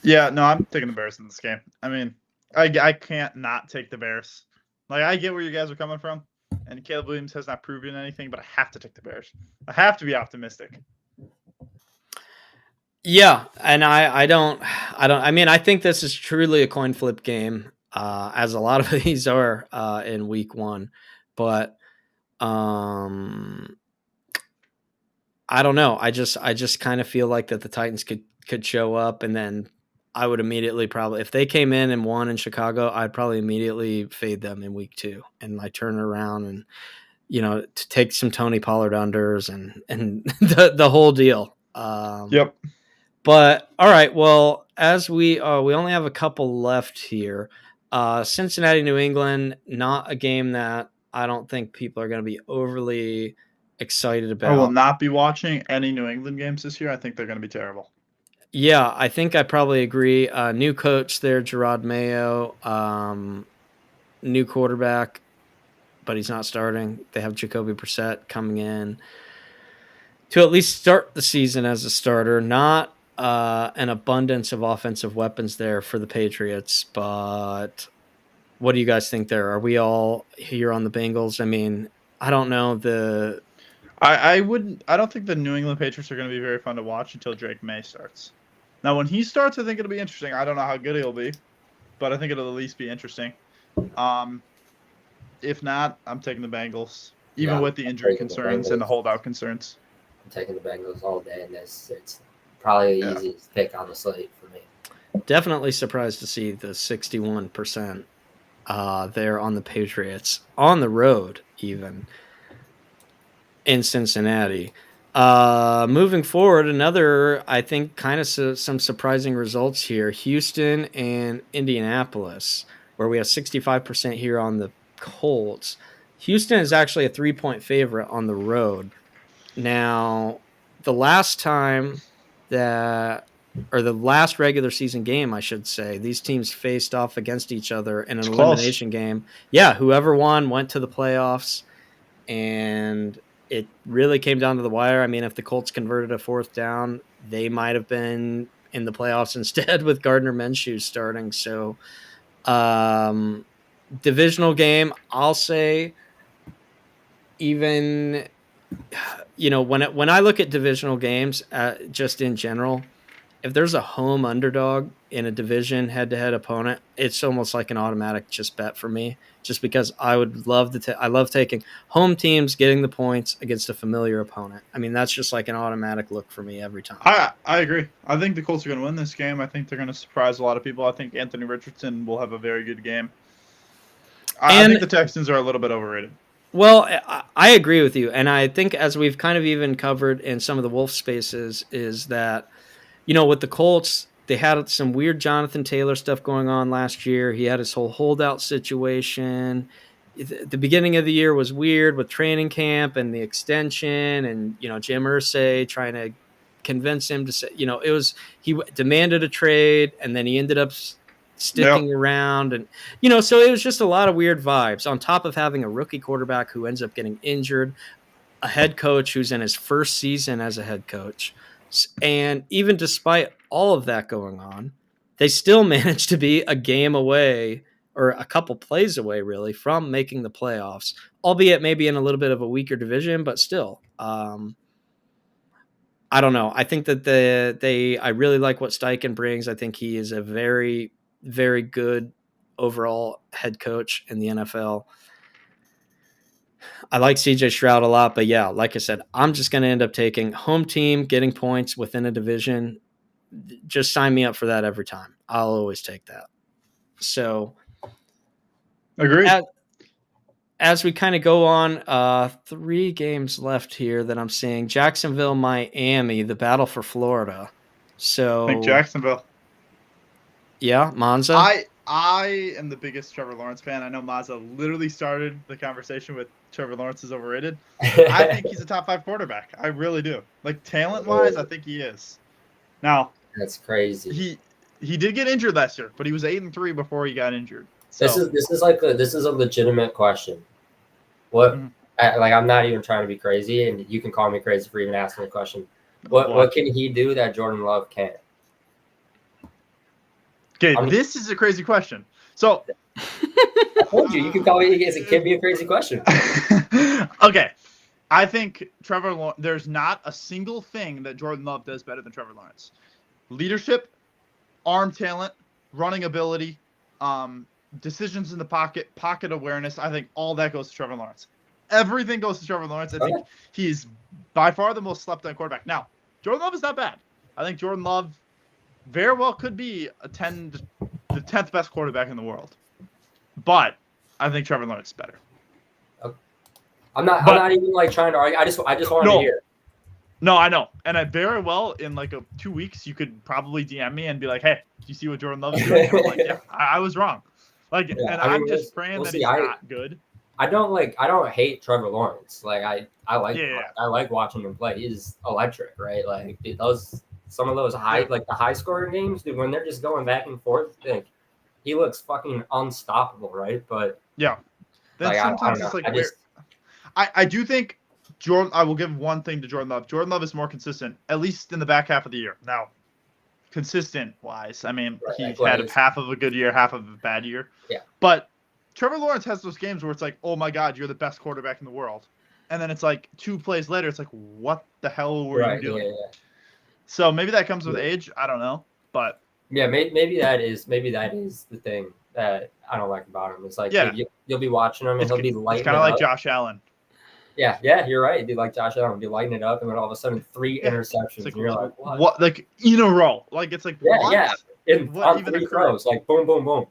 Yeah, no, I'm taking the Bears in this game. I mean, I can't not take the Bears. Like, I get where you guys are coming from, and Caleb Williams has not proven anything, but I have to take the Bears. I have to be optimistic. Yeah, and I mean, I think this is truly a coin flip game, as a lot of these are in week one, but I don't know. I just kind of feel like that the Titans could show up, and then I would immediately probably, if they came in and won in Chicago, I'd probably immediately fade them in week 2 and like turn it around and to take some Tony Pollard unders and the whole deal. Yep. But all right, well, as we only have a couple left here. Cincinnati, New England, not a game that I don't think people are going to be overly excited about. I will not be watching any New England games this year. I think they're going to be terrible. Yeah, I think I probably agree. New coach there, Gerard Mayo. New quarterback, but he's not starting. They have Jacoby Brissett coming in to at least start the season as a starter. Not an abundance of offensive weapons there for the Patriots, but what do you guys think there? Are we all here on the Bengals? I mean, I don't know. I don't think the New England Patriots are going to be very fun to watch until Drake May starts. Now, when he starts, I think it'll be interesting. I don't know how good he'll be, but I think it'll at least be interesting. If not, I'm taking the Bengals, even with the injury concerns and the holdout concerns. I'm taking the Bengals all day in this. It's probably the easiest pick on the slate for me. Definitely surprised to see the 61% there on the Patriots on the road, even in Cincinnati. Moving forward, another, I think, kind of some surprising results here. Houston and Indianapolis, where we have 65% here on the Colts. Houston is actually a 3-point favorite on the road. Now, the last regular season game, I should say, these teams faced off against each other in an elimination game. Yeah, whoever won went to the playoffs, and it really came down to the wire. I mean, if the Colts converted a 4th down, they might have been in the playoffs instead with Gardner Minshew starting. So, divisional game, I'll say, even, when I look at divisional games, just in general, if there's a home underdog in a division head-to-head opponent, it's almost like an automatic just bet for me, just because I would love I love taking home teams getting the points against a familiar opponent. I mean, that's just like an automatic look for me every time. I agree. I think the Colts are going to win this game. I think they're going to surprise a lot of people. I think Anthony Richardson will have a very good game. I think the Texans are a little bit overrated. Well, I agree with you. And I think, as we've kind of even covered in some of the Wolf spaces, is that, with the Colts, they had some weird Jonathan Taylor stuff going on last year. He had his whole holdout situation. The beginning of the year was weird with training camp and the extension, and Jim Irsay trying to convince him to say, he demanded a trade, and then he ended up sticking around, and so it was just a lot of weird vibes, on top of having a rookie quarterback who ends up getting injured, a head coach who's in his first season as a head coach. And even despite all of that going on, they still managed to be a game away, or a couple plays away, really, from making the playoffs, albeit maybe in a little bit of a weaker division, but still. I don't know. I think that I really like what Steichen brings. I think he is a very, very good overall head coach in the NFL. I like CJ Stroud a lot, but yeah, like I said, I'm just going to end up taking home team getting points within a division. Just sign me up for that every time. I'll always take that. So, agreed. As we kind of go on, 3 games left here that I'm seeing. Jacksonville, Miami, the battle for Florida. So, I think Jacksonville. Yeah, Monza. I am the biggest Trevor Lawrence fan. I know Mazza literally started the conversation with Trevor Lawrence is overrated. I think he's a top 5 quarterback. I really do. Like, talent-wise, I think he is. Now That's crazy. he did get injured last year, but he was 8-3 before he got injured. So, This is a legitimate question. What like I'm not even trying to be crazy, and you can call me crazy for even asking a question. What can he do that Jordan Love can't? Okay, this is a crazy question. So I told you can call me. It can be a crazy question. Okay, I think there's not a single thing that Jordan Love does better than Trevor Lawrence. Leadership, arm talent, running ability, decisions in the pocket awareness. I think all that goes to Trevor Lawrence. Everything goes to Trevor Lawrence. I think he's by far the most slept-on quarterback. Now, Jordan Love is not bad. I think Jordan Love very well could be the 10th best quarterback in the world. But I think Trevor Lawrence is better. I'm not even like trying to argue. I just want to hear. No, I know. And I very well in like 2 weeks you could probably DM me and be like, "Hey, do you see what Jordan Love is doing?" And I'm like, "Yeah, I was wrong." Like, and I'm just praying that he's not good. I don't hate Trevor Lawrence. Like I like watching him play. He's electric, right? Like some of those like the high scoring games, dude, when they're just going back and forth, like he looks fucking unstoppable, right? But yeah, then like, sometimes it's like weird. I do think Jordan. I will give one thing to Jordan Love. Jordan Love is more consistent, at least in the back half of the year. Now, consistent wise, I mean, he had half of a good year, half of a bad year. Yeah, but Trevor Lawrence has those games where it's like, oh my God, you're the best quarterback in the world. And then it's like 2 plays later, it's like, what the hell were you doing? Yeah. So maybe that comes with age. I don't know. But yeah, maybe that is the thing that I don't like about him. It's like you'll be watching him and he'll be lighting it up. It's kind of like Josh Allen. Yeah, you're right. Dude, like Josh Allen, be lighting it up, and then all of a sudden 3 interceptions. Like, and you're like, what? Like in a row. Like it's like on 3 throws, like boom, boom, boom.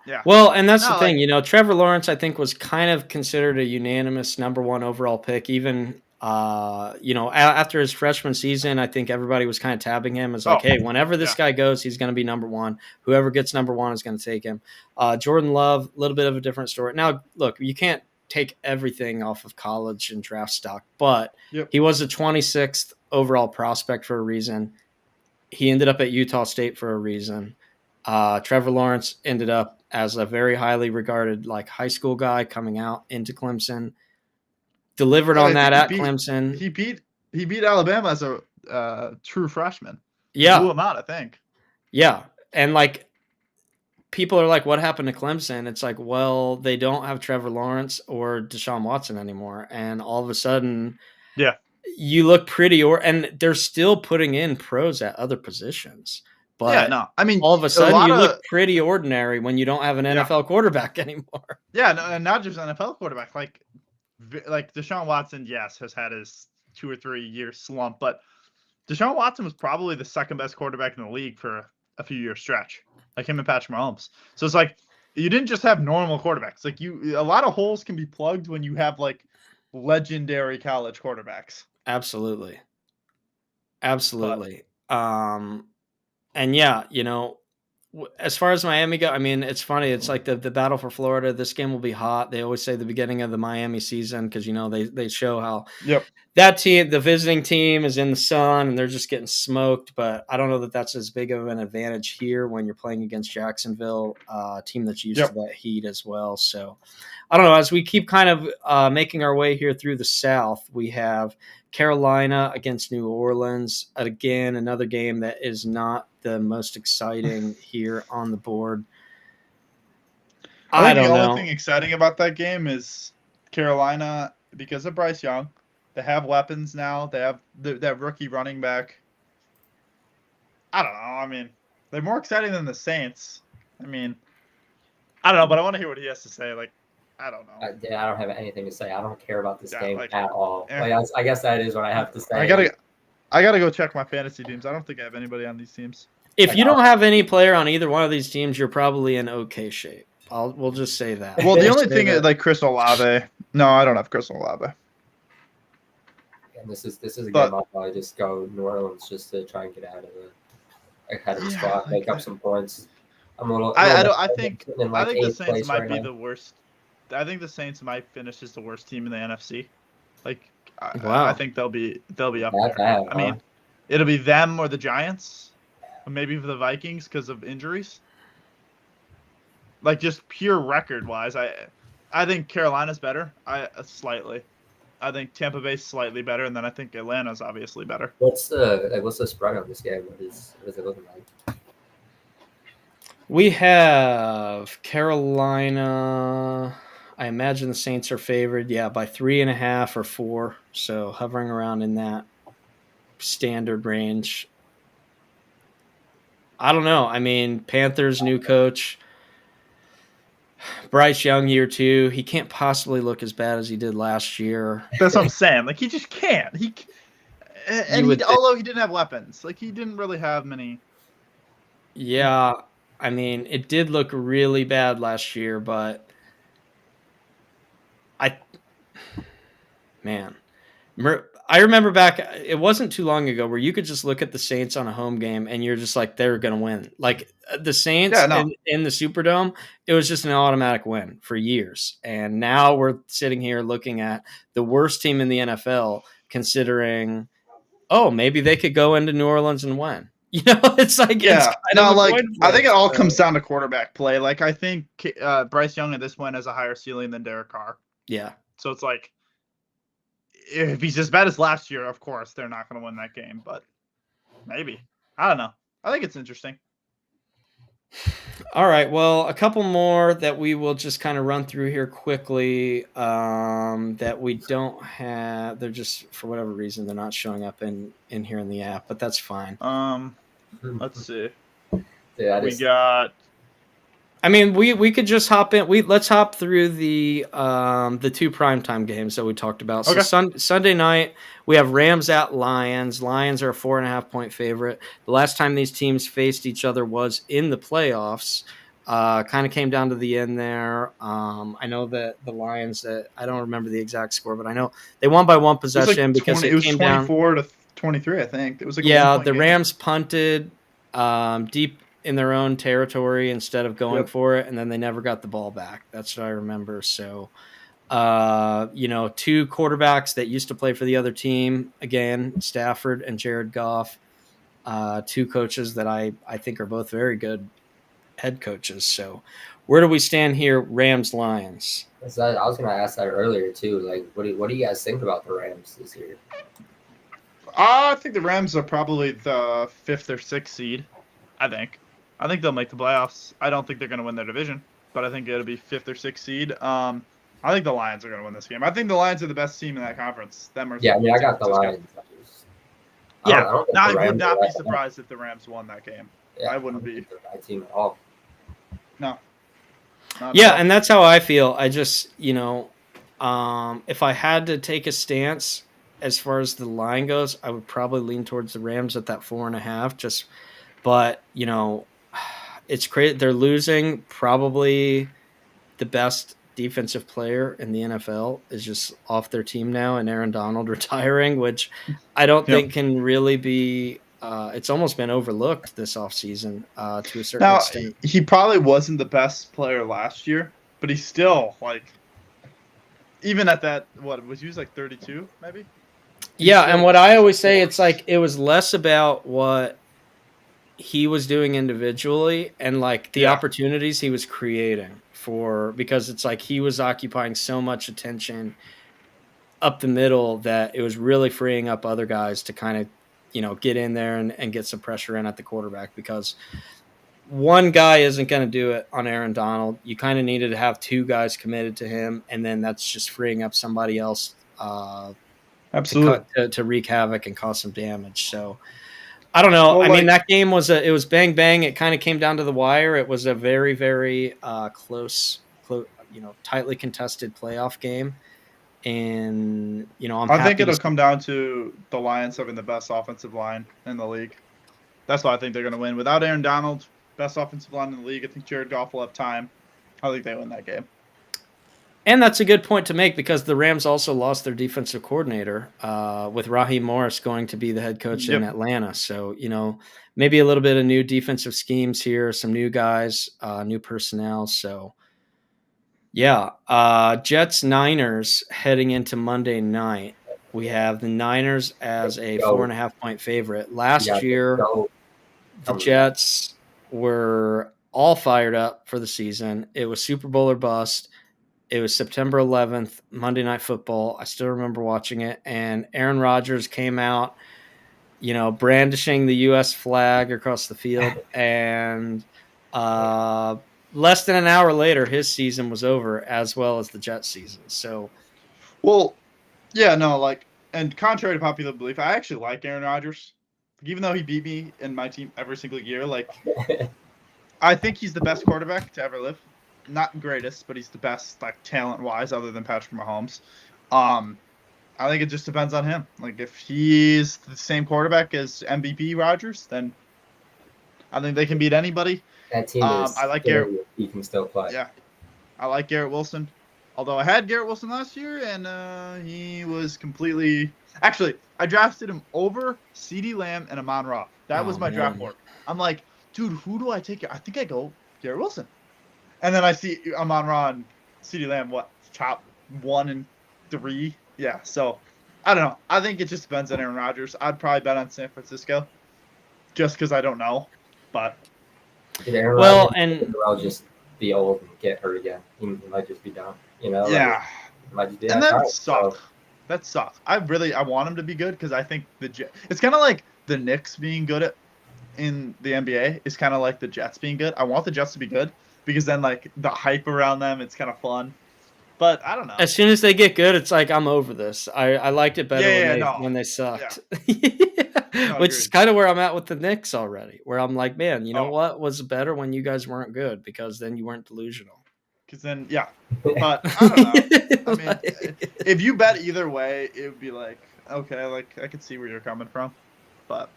Yeah. Well, and that's the thing, Trevor Lawrence, I think, was kind of considered a unanimous #1 overall pick. Even, after his freshman season, I think everybody was kind of tabbing him as like, hey, whenever this guy goes, he's going to be #1. Whoever gets #1 is going to take him. Jordan Love, a little bit of a different story. Now, look, you can't take everything off of college and draft stock, but he was a 26th overall prospect for a reason. He ended up at Utah State for a reason. Trevor Lawrence ended up as a very highly regarded high school guy coming out into Clemson, delivered on that at Clemson. He beat Alabama as a true freshman. Yeah. Blew him out, I think. Yeah. And people are like, what happened to Clemson? It's like, well, they don't have Trevor Lawrence or Deshaun Watson anymore. And all of a sudden, you look pretty, and they're still putting in pros at other positions. But I mean, all of a sudden you look pretty ordinary when you don't have an NFL quarterback anymore. Yeah, no, and not just NFL quarterback. Like Deshaun Watson, yes, has had his 2 or 3 year slump, but Deshaun Watson was probably the second best quarterback in the league for a few year stretch, like him and Patrick Mahomes. So it's like you didn't just have normal quarterbacks. Like a lot of holes can be plugged when you have legendary college quarterbacks. Absolutely. And as far as Miami go, I mean, it's funny. It's like the battle for Florida. This game will be hot. They always say the beginning of the Miami season because, they show how that team, the visiting team, is in the sun and they're just getting smoked. But I don't know that that's as big of an advantage here when you're playing against Jacksonville, a team that's used to that heat as well. So I don't know. As we keep kind of making our way here through the South, we have Carolina against New Orleans. Again, another game that is not the most exciting here on the board. I don't know. The only thing exciting about that game is Carolina, because of Bryce Young, they have weapons now. They have that rookie running back. I don't know. I mean, they're more exciting than the Saints. I mean, I don't know, but I want to hear what he has to say. I don't know. I don't have anything to say. I don't care about this game at all. I guess that is what I have to say. I gotta go check my fantasy teams. I don't think I have anybody on these teams. If you don't have any player on either one of these teams, you're probably in okay shape. We'll just say that. Well, the only thing is Chris Olave. No, I don't have Chris Olave. And this is a game I'll probably just go New Orleans just to try and get out of the spot, make up some points. I think the Saints might be the worst. I think the Saints might finish as the worst team in the NFC. I think they'll be up there. I mean, it'll be them or the Giants, or maybe the Vikings because of injuries. Like just pure record wise, I think Carolina's better. Slightly. I think Tampa Bay's slightly better, and then I think Atlanta's obviously better. What's the spread on this game? What is it looking like? We have Carolina. I imagine the Saints are favored, by 3.5 or 4. So hovering around in that standard range. I don't know. I mean, Panthers new coach, Bryce Young year 2. He can't possibly look as bad as he did last year. That's what I'm saying. Like he just can't. Although he didn't have weapons, like he didn't really have many. Yeah, I mean, it did look really bad last year, but I remember back, it wasn't too long ago where you could just look at the Saints on a home game and you're just like, they're going to win. Like the Saints in the Superdome, it was just an automatic win for years. And now we're sitting here looking at the worst team in the NFL, considering, maybe they could go into New Orleans and win. It's like, I think it all comes down to quarterback play. Like I think Bryce Young at this point has a higher ceiling than Derek Carr. Yeah. So it's like, if he's as bad as last year, of course they're not going to win that game, but maybe. I don't know. I think it's interesting. All right. Well, a couple more that we will just kind of run through here quickly that we don't have. They're just, for whatever reason, they're not showing up in here in the app, but that's fine. Let's see. Yeah, we got. I mean, we could just hop in. Let's hop through the 2 primetime games that we talked about. Okay. So Sunday night we have Rams at Lions. Lions are a 4.5-point favorite. The last time these teams faced each other was in the playoffs. Kind of came down to the end there. I know that the Lions, I don't remember the exact score, but I know they won by 1 possession because it came 24 to 23. I think it was like the Rams punted deep in their own territory instead of going for it, and then they never got the ball back. That's what I remember. So, 2 quarterbacks that used to play for the other team, again, Stafford and Jared Goff, 2 coaches that I think are both very good head coaches. So where do we stand here, Rams-Lions? I was going to ask that earlier, too. Like, what do you guys think about the Rams this year? I think the Rams are probably the 5th or 6th seed, I think they'll make the playoffs. I don't think they're going to win their division, but I think it'll be 5th or 6th seed. I think the Lions are going to win this game. I think the Lions are the best team in that conference. I got the Lions. I would not be surprised if the Rams won that game. Yeah, I wouldn't be. My team at all. No. And that's how I feel. I just, if I had to take a stance as far as the line goes, I would probably lean towards the Rams at that 4.5. But it's crazy. They're losing probably the best defensive player in the NFL is just off their team now, and Aaron Donald retiring, which I don't think can really be it's almost been overlooked this offseason to a certain extent. He probably wasn't the best player last year, but he's still even at that, he was 32 maybe? And what I always say, it's like it was less about what he was doing individually and the opportunities he was creating because it's like he was occupying so much attention up the middle that it was really freeing up other guys to kind of, get in there and get some pressure in at the quarterback, because one guy isn't going to do it on Aaron Donald. You kind of needed to have 2 guys committed to him, and then that's just freeing up somebody else absolutely to wreak havoc and cause some damage. So I don't know. Well, I mean, that game was bang bang. It kind of came down to the wire. It was a very, very close, tightly contested playoff game. And I think it'll come down to the Lions having the best offensive line in the league. That's why I think they're going to win. Without Aaron Donald, best offensive line in the league, I think Jared Goff will have time. I think they win that game. And that's a good point to make, because the Rams also lost their defensive coordinator with Raheem Morris going to be the head coach in Atlanta. So, maybe a little bit of new defensive schemes here, some new guys, new personnel. So, Jets-Niners heading into Monday night. We have the Niners as a Go. 4.5-point favorite. Last Yeah, year, go. the Jets were all fired up for the season. It was Super Bowl or bust. It was September 11th, Monday Night Football. I still remember watching it. And Aaron Rodgers came out, brandishing the U.S. flag across the field. And less than an hour later, his season was over, as well as the Jets season. So, Well, yeah, no, like, and contrary to popular belief, I actually like Aaron Rodgers. Even though he beat me in my team every single year, like, I think he's the best quarterback to ever live. Not greatest, but he's the best, like, talent-wise, other than Patrick Mahomes. I think it just depends on him. Like, if he's the same quarterback as MVP Rodgers, then I think they can beat anybody. That team is I like Garrett. He can still play. Yeah, I like Garrett Wilson. Although I had Garrett Wilson last year, and he was completely. Actually, I drafted him over CeeDee Lamb and Amon-Ra. That was my draft board. I'm like, dude, who do I take? I think I go Garrett Wilson. And then I see Amon-Ra and CeeDee Lamb, top 1 and 3. Yeah, so I don't know. I think it just depends on Aaron Rodgers. I'd probably bet on San Francisco just because I don't know. But I'll just be old and get hurt again. He might just be done. Yeah, might just be and that sucks. So. That sucks. I want him to be good because I think it's kind of like the Knicks being good in the NBA is kind of like the Jets being good. I want the Jets to be good because then like the hype around them, it's kind of fun. But I don't know. As soon as they get good, it's like I'm over this. I liked it better when they sucked. No, which is kind of where I'm at with the Knicks already, where I'm like, man, you know what was better when you guys weren't good because then you weren't delusional. Because then, yeah. But I don't know. I mean, if you bet either way, it would be like, okay, like I could see where you're coming from. But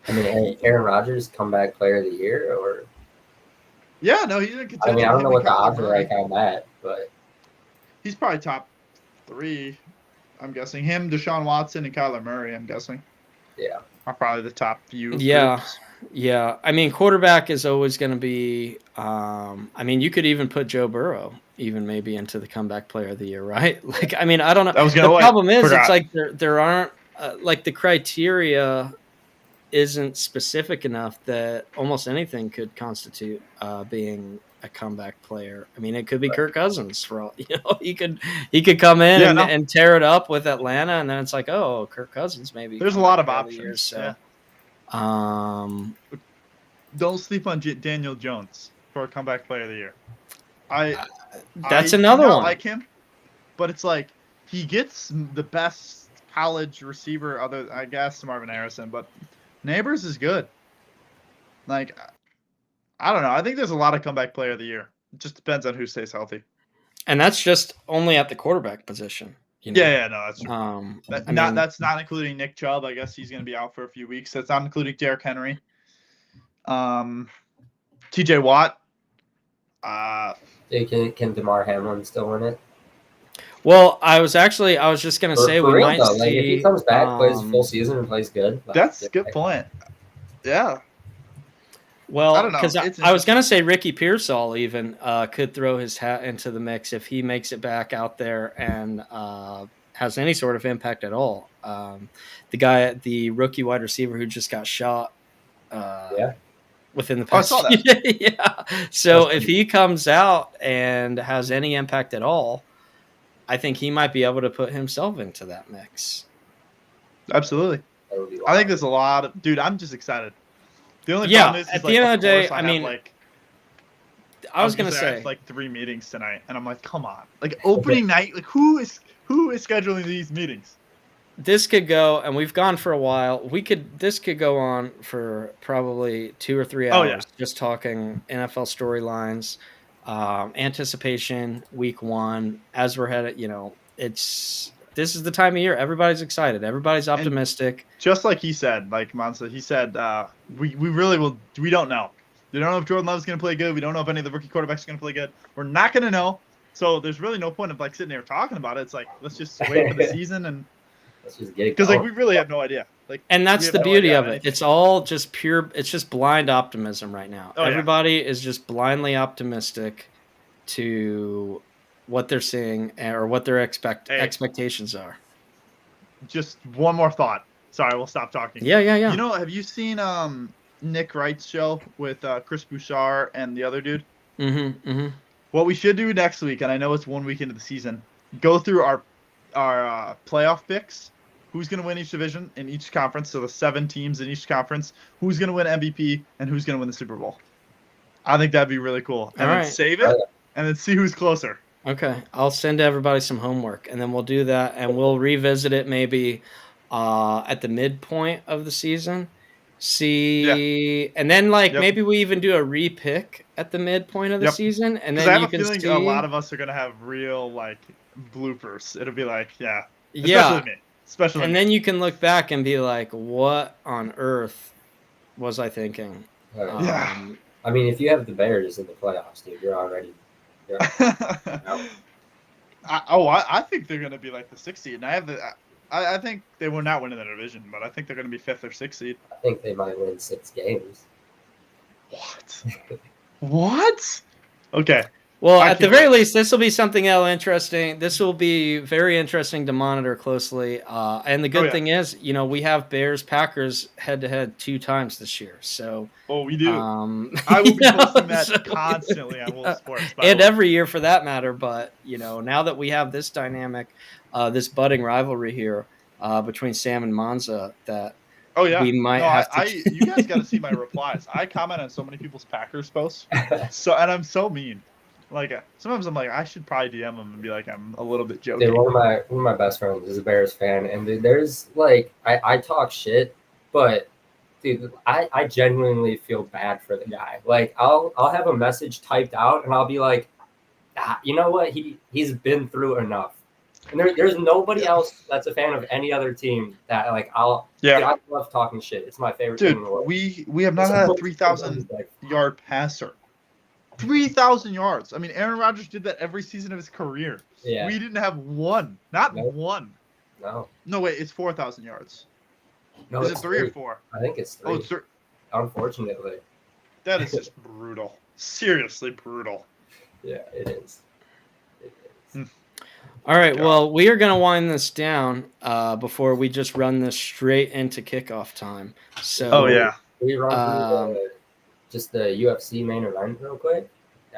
I mean, Aaron Rodgers comeback player of the year, or yeah, no, he's in contention. I mean, I don't know what the odds are like on that, but he's probably top 3. I'm guessing him, Deshaun Watson, and Kyler Murray. I'm guessing. Yeah, are probably the top few. Yeah. Groups. Yeah, I mean, quarterback is always going to be. I mean, you could even put Joe Burrow, even maybe into the comeback player of the year, right? Like, I mean, I don't know. The problem is, it's like there aren't like the criteria isn't specific enough that almost anything could constitute being a comeback player. I mean, it could be Kirk Cousins for all he could come in and tear it up with Atlanta, and then it's like, oh, Kirk Cousins maybe. There's a lot of options. Years, so. Yeah. Don't sleep on Daniel Jones for a comeback player of the year. That's another one. I like him, but it's like he gets the best college receiver other, I guess, Marvin Harrison, but Neighbors is good. Like, I don't know. I think there's a lot of comeback player of the year. It just depends on who stays healthy. And that's just only at the quarterback position. Yeah, no, that's true. That's not including Nick Chubb. I guess he's going to be out for a few weeks. That's not including Derrick Henry. TJ Watt. Can DeMar Hamlin still win it? Well, I was just going to say we might see. Like, if he comes back, plays full season, and plays good. That's a good point. Yeah. Well, because I was going to say Ricky Pearsall even could throw his hat into the mix if he makes it back out there and has any sort of impact at all. The rookie wide receiver who just got shot within the past. I saw that. Yeah. So if he comes out and has any impact at all, I think he might be able to put himself into that mix. Absolutely. I think there's a lot of – dude, I'm just excited. The only problem is at the end of the day, I mean, I was gonna say like 3 meetings tonight, and I'm like, come on, like opening night, like who is scheduling these meetings? This could go, and we've gone for a while. This could go on for probably 2 or 3 hours, just talking NFL storylines, anticipation, week 1 as we're headed. This is the time of year. Everybody's excited. Everybody's optimistic. And just like he said, like Monza, he said, we really will. We don't know. We don't know if Jordan Love's going to play good. We don't know if any of the rookie quarterbacks are going to play good. We're not going to know. So there's really no point of like sitting there talking about it. It's like, let's just wait for the season and let's just get it. Because like we really have no idea. Like, and that's the beauty of it. It's all just pure. It's just blind optimism right now. Everybody is just blindly optimistic to what they're seeing or what their expectations are. Just one more thought. Sorry, we'll stop talking. Yeah. You know, have you seen Nick Wright's show with Chris Bouchard and the other dude? Mm-hmm. What we should do next week, and I know it's 1 week into the season, go through our playoff picks. Who's going to win each division in each conference? So the 7 teams in each conference. Who's going to win MVP and who's going to win the Super Bowl? I think that'd be really cool. And then save it and then see who's closer. Okay, I'll send everybody some homework, and then we'll do that, and we'll revisit it maybe at the midpoint of the season. And then maybe we even do a repick at the midpoint of the season, and then I have you a can feeling see a lot of us are gonna have real bloopers. It'll be especially me, especially. And then you can look back and be like, "What on earth was I thinking?" I mean, if you have the Bears in the playoffs, dude, you're already. I think they're going to be like the 6th seed. And I think they will not win in the division, but I think they're going to be 5th or 6th seed. I think they might win 6 games. What? Okay. Well, at the very least, this will be something interesting. This will be very interesting to monitor closely. And the good thing is, we have Bears-Packers head-to-head 2 times this year. So, we do. I will be posting that constantly on Wolf Sports. And every year for that matter. But, now that we have this dynamic, this budding rivalry here between Sam and Monza, that we might have to... you guys got to see my replies. I comment on so many people's Packers posts. And I'm so mean. Sometimes I'm like, I should probably DM them and be like, I'm a little bit joking. Dude, one of my best friends is a Bears fan, and dude, there's I talk shit, but dude, I genuinely feel bad for the guy. I'll have a message typed out, and I'll be like, you know what? He's been through enough. And there's nobody else that's a fan of any other team that dude, I love talking shit. It's my favorite thing in the world. We have not had a 3,000 yard passer. 3,000 yards. I mean, Aaron Rodgers did that every season of his career. Yeah. We didn't have one. Not one. No. No, wait. It's 4,000 yards. No, is it 3 or 4? I think it's 3. Oh, it's 3. Unfortunately. That is just brutal. Seriously brutal. Yeah, it is. All right. Well, we are going to wind this down before we just run this straight into kickoff time. So. We run through just the UFC main event real quick.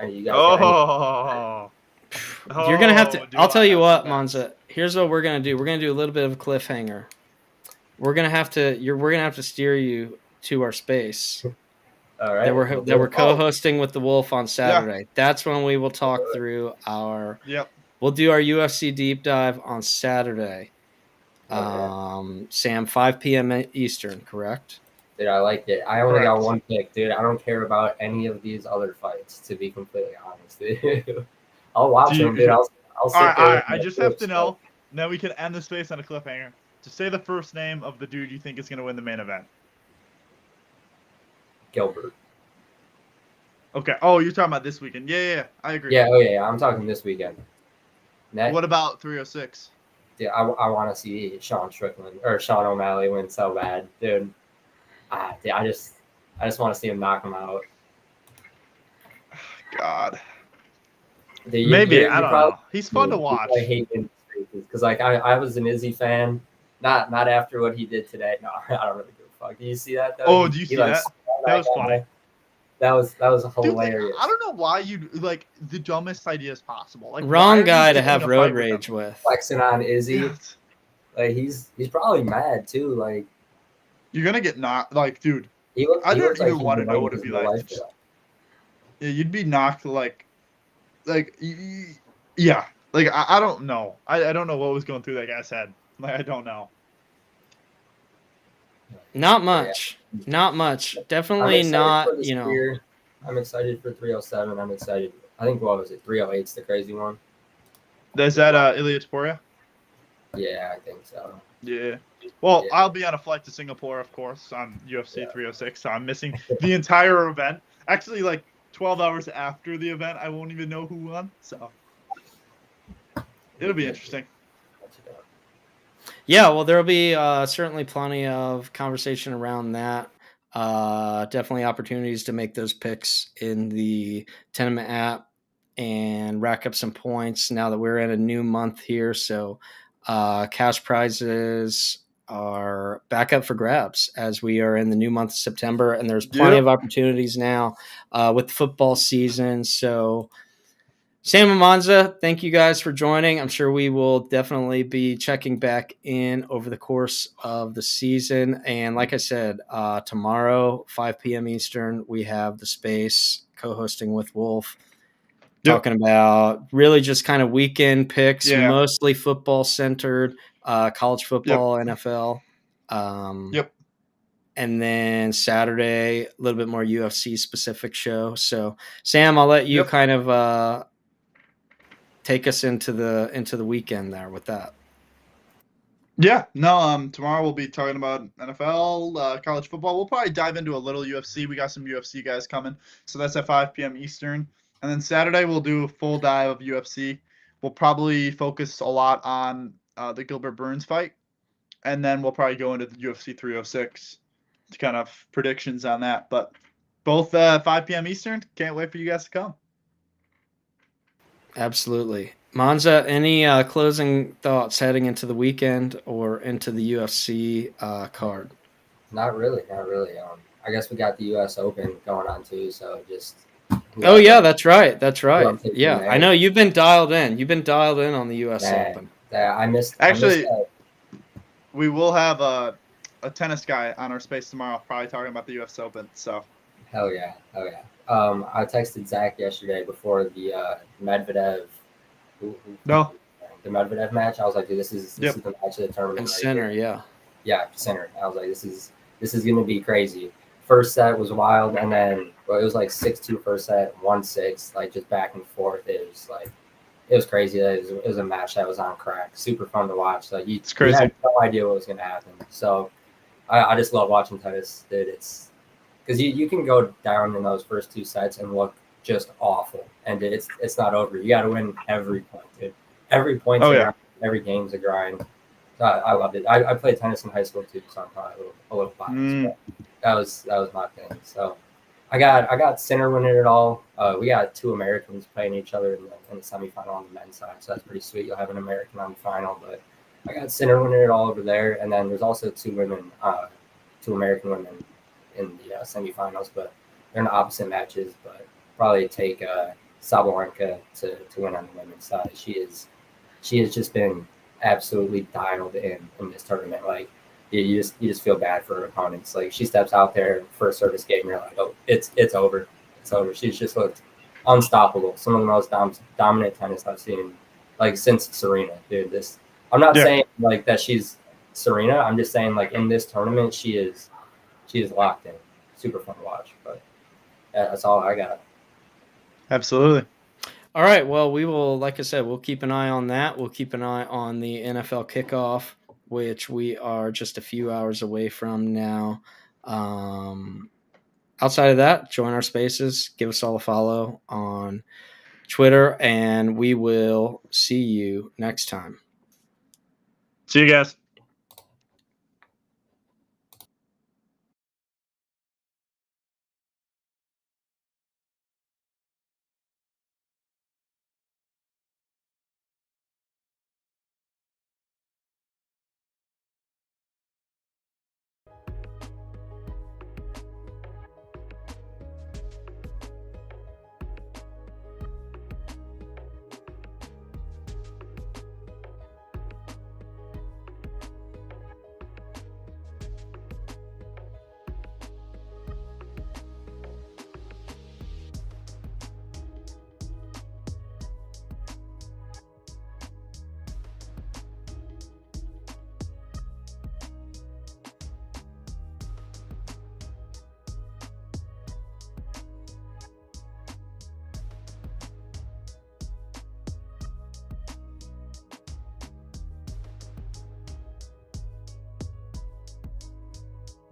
You guys you're gonna have to. I'll tell you what, Monza. Here's what we're gonna do. We're gonna do a little bit of a cliffhanger. We're gonna have to. We're gonna have to steer you to our space. All right. That we're co-hosting with the Wolf on Saturday. That's when we will talk through our. We'll do our UFC deep dive on Saturday. Sam, 5 p.m. Eastern, correct? Dude, I like it. I only got one pick, dude. I don't care about any of these other fights, to be completely honest, dude. I'll watch them, dude. I'll sit there. I just have to know. Now we can end the space on a cliffhanger. Just say the first name of the dude you think is going to win the main event. Gilbert. Okay. Oh, you're talking about this weekend. Yeah. I agree. Yeah, yeah. I'm talking this weekend. What about 306? Dude, I want to see Sean O'Malley win so bad, dude. Dude, I just want to see him knock him out. God. Dude, maybe I don't know. He's fun to watch. I hate him because I was an Izzy fan. Not after what he did today. No, I don't really give a fuck. Do you see that though? Oh, do you see that? That was funny. That was hilarious. Dude, I don't know why you the dumbest ideas possible. Wrong guy to have road rage with. Flexing on Izzy. He's probably mad too. You're gonna get knocked. Dude. I don't even want to know what it'd be like. Yeah, you'd be knocked yeah. I don't know. I don't know what was going through that guy's head. I don't know. Not much. Yeah. Not much. Definitely not, I'm excited for 307. I'm excited. I think, what was it? 308's the crazy one. Is that Ilya Topuria? Yeah, I think so. Yeah. Well, I'll be on a flight to Singapore, of course, on UFC 306, so I'm missing the entire event. Actually, 12 hours after the event, I won't even know who won, so it'll be interesting. Yeah, well, there'll be certainly plenty of conversation around that. Definitely opportunities to make those picks in the Tenement app and rack up some points now that we're in a new month here. So cash prizes are back up for grabs as we are in the new month of September, and there's plenty of opportunities now with the football season. So Sam and Monza, thank you guys for joining. I'm sure we will definitely be checking back in over the course of the season. And like I said, tomorrow, 5 p.m. Eastern, we have The Space co-hosting with Wolf, talking about really just kind of weekend picks, mostly football-centered, college football, NFL. And then Saturday, a little bit more UFC-specific show. So, Sam, I'll let you kind of take us into the weekend there with that. Yeah, no, tomorrow we'll be talking about NFL, college football. We'll probably dive into a little UFC. We got some UFC guys coming. So that's at 5 p.m. Eastern. And then Saturday we'll do a full dive of UFC. We'll probably focus a lot on the Gilbert Burns fight. And then we'll probably go into the UFC 306 to kind of predictions on that. But both 5 p.m. Eastern. Can't wait for you guys to come. Absolutely. Monza, any closing thoughts heading into the weekend or into the UFC card? Not really. I guess we got the U.S. Open going on too, so just. Oh yeah, that's right. Yeah, I know you've been dialed in. You've been dialed in on the U.S. Open. I missed. Actually, we will have a tennis guy on our space tomorrow, probably talking about the U.S. Open. So. Hell yeah. I texted Zach yesterday before the Medvedev. The Medvedev match. I was like, dude, this is the match of the tournament. And center, center. I was like, this is gonna be crazy. First set was wild, and then it was like 6-2 first set, 1-6, like just back and forth. It was crazy. It was a match that was on crack. Super fun to watch. Like it's crazy. You had no idea what was gonna happen. So I just love watching tennis, dude. It's because you can go down in those first 2 sets and look just awful, and it's not over. You got to win every point, dude. Every point, every game's a grind. So I loved it. I played tennis in high school too, so I'm probably a little biased. That was my thing. So I got Sinner winning it all. We got 2 Americans playing each other in the semifinal on the men's side, so that's pretty sweet. You'll have an American on the final, but I got Sinner winning it all over there, and then there's also 2 American women in the semifinals, but they're in opposite matches. But probably take Sabalenka to win on the women's side. She has just been absolutely dialed in this tournament. Like you just feel bad for her opponents. Like she steps out there first service game, you're like, oh, it's over. She's just looked unstoppable. Some of the most dominant tennis I've seen, like since Serena, dude. I'm not saying like that she's Serena. I'm just saying like in this tournament she is locked in. Super fun to watch. But that's all I got. Absolutely. All right. Well, we will, like I said, we'll keep an eye on that. We'll keep an eye on the NFL kickoff, which we are just a few hours away from now. Outside of that, join our spaces. Give us all a follow on Twitter, and we will see you next time. See you guys.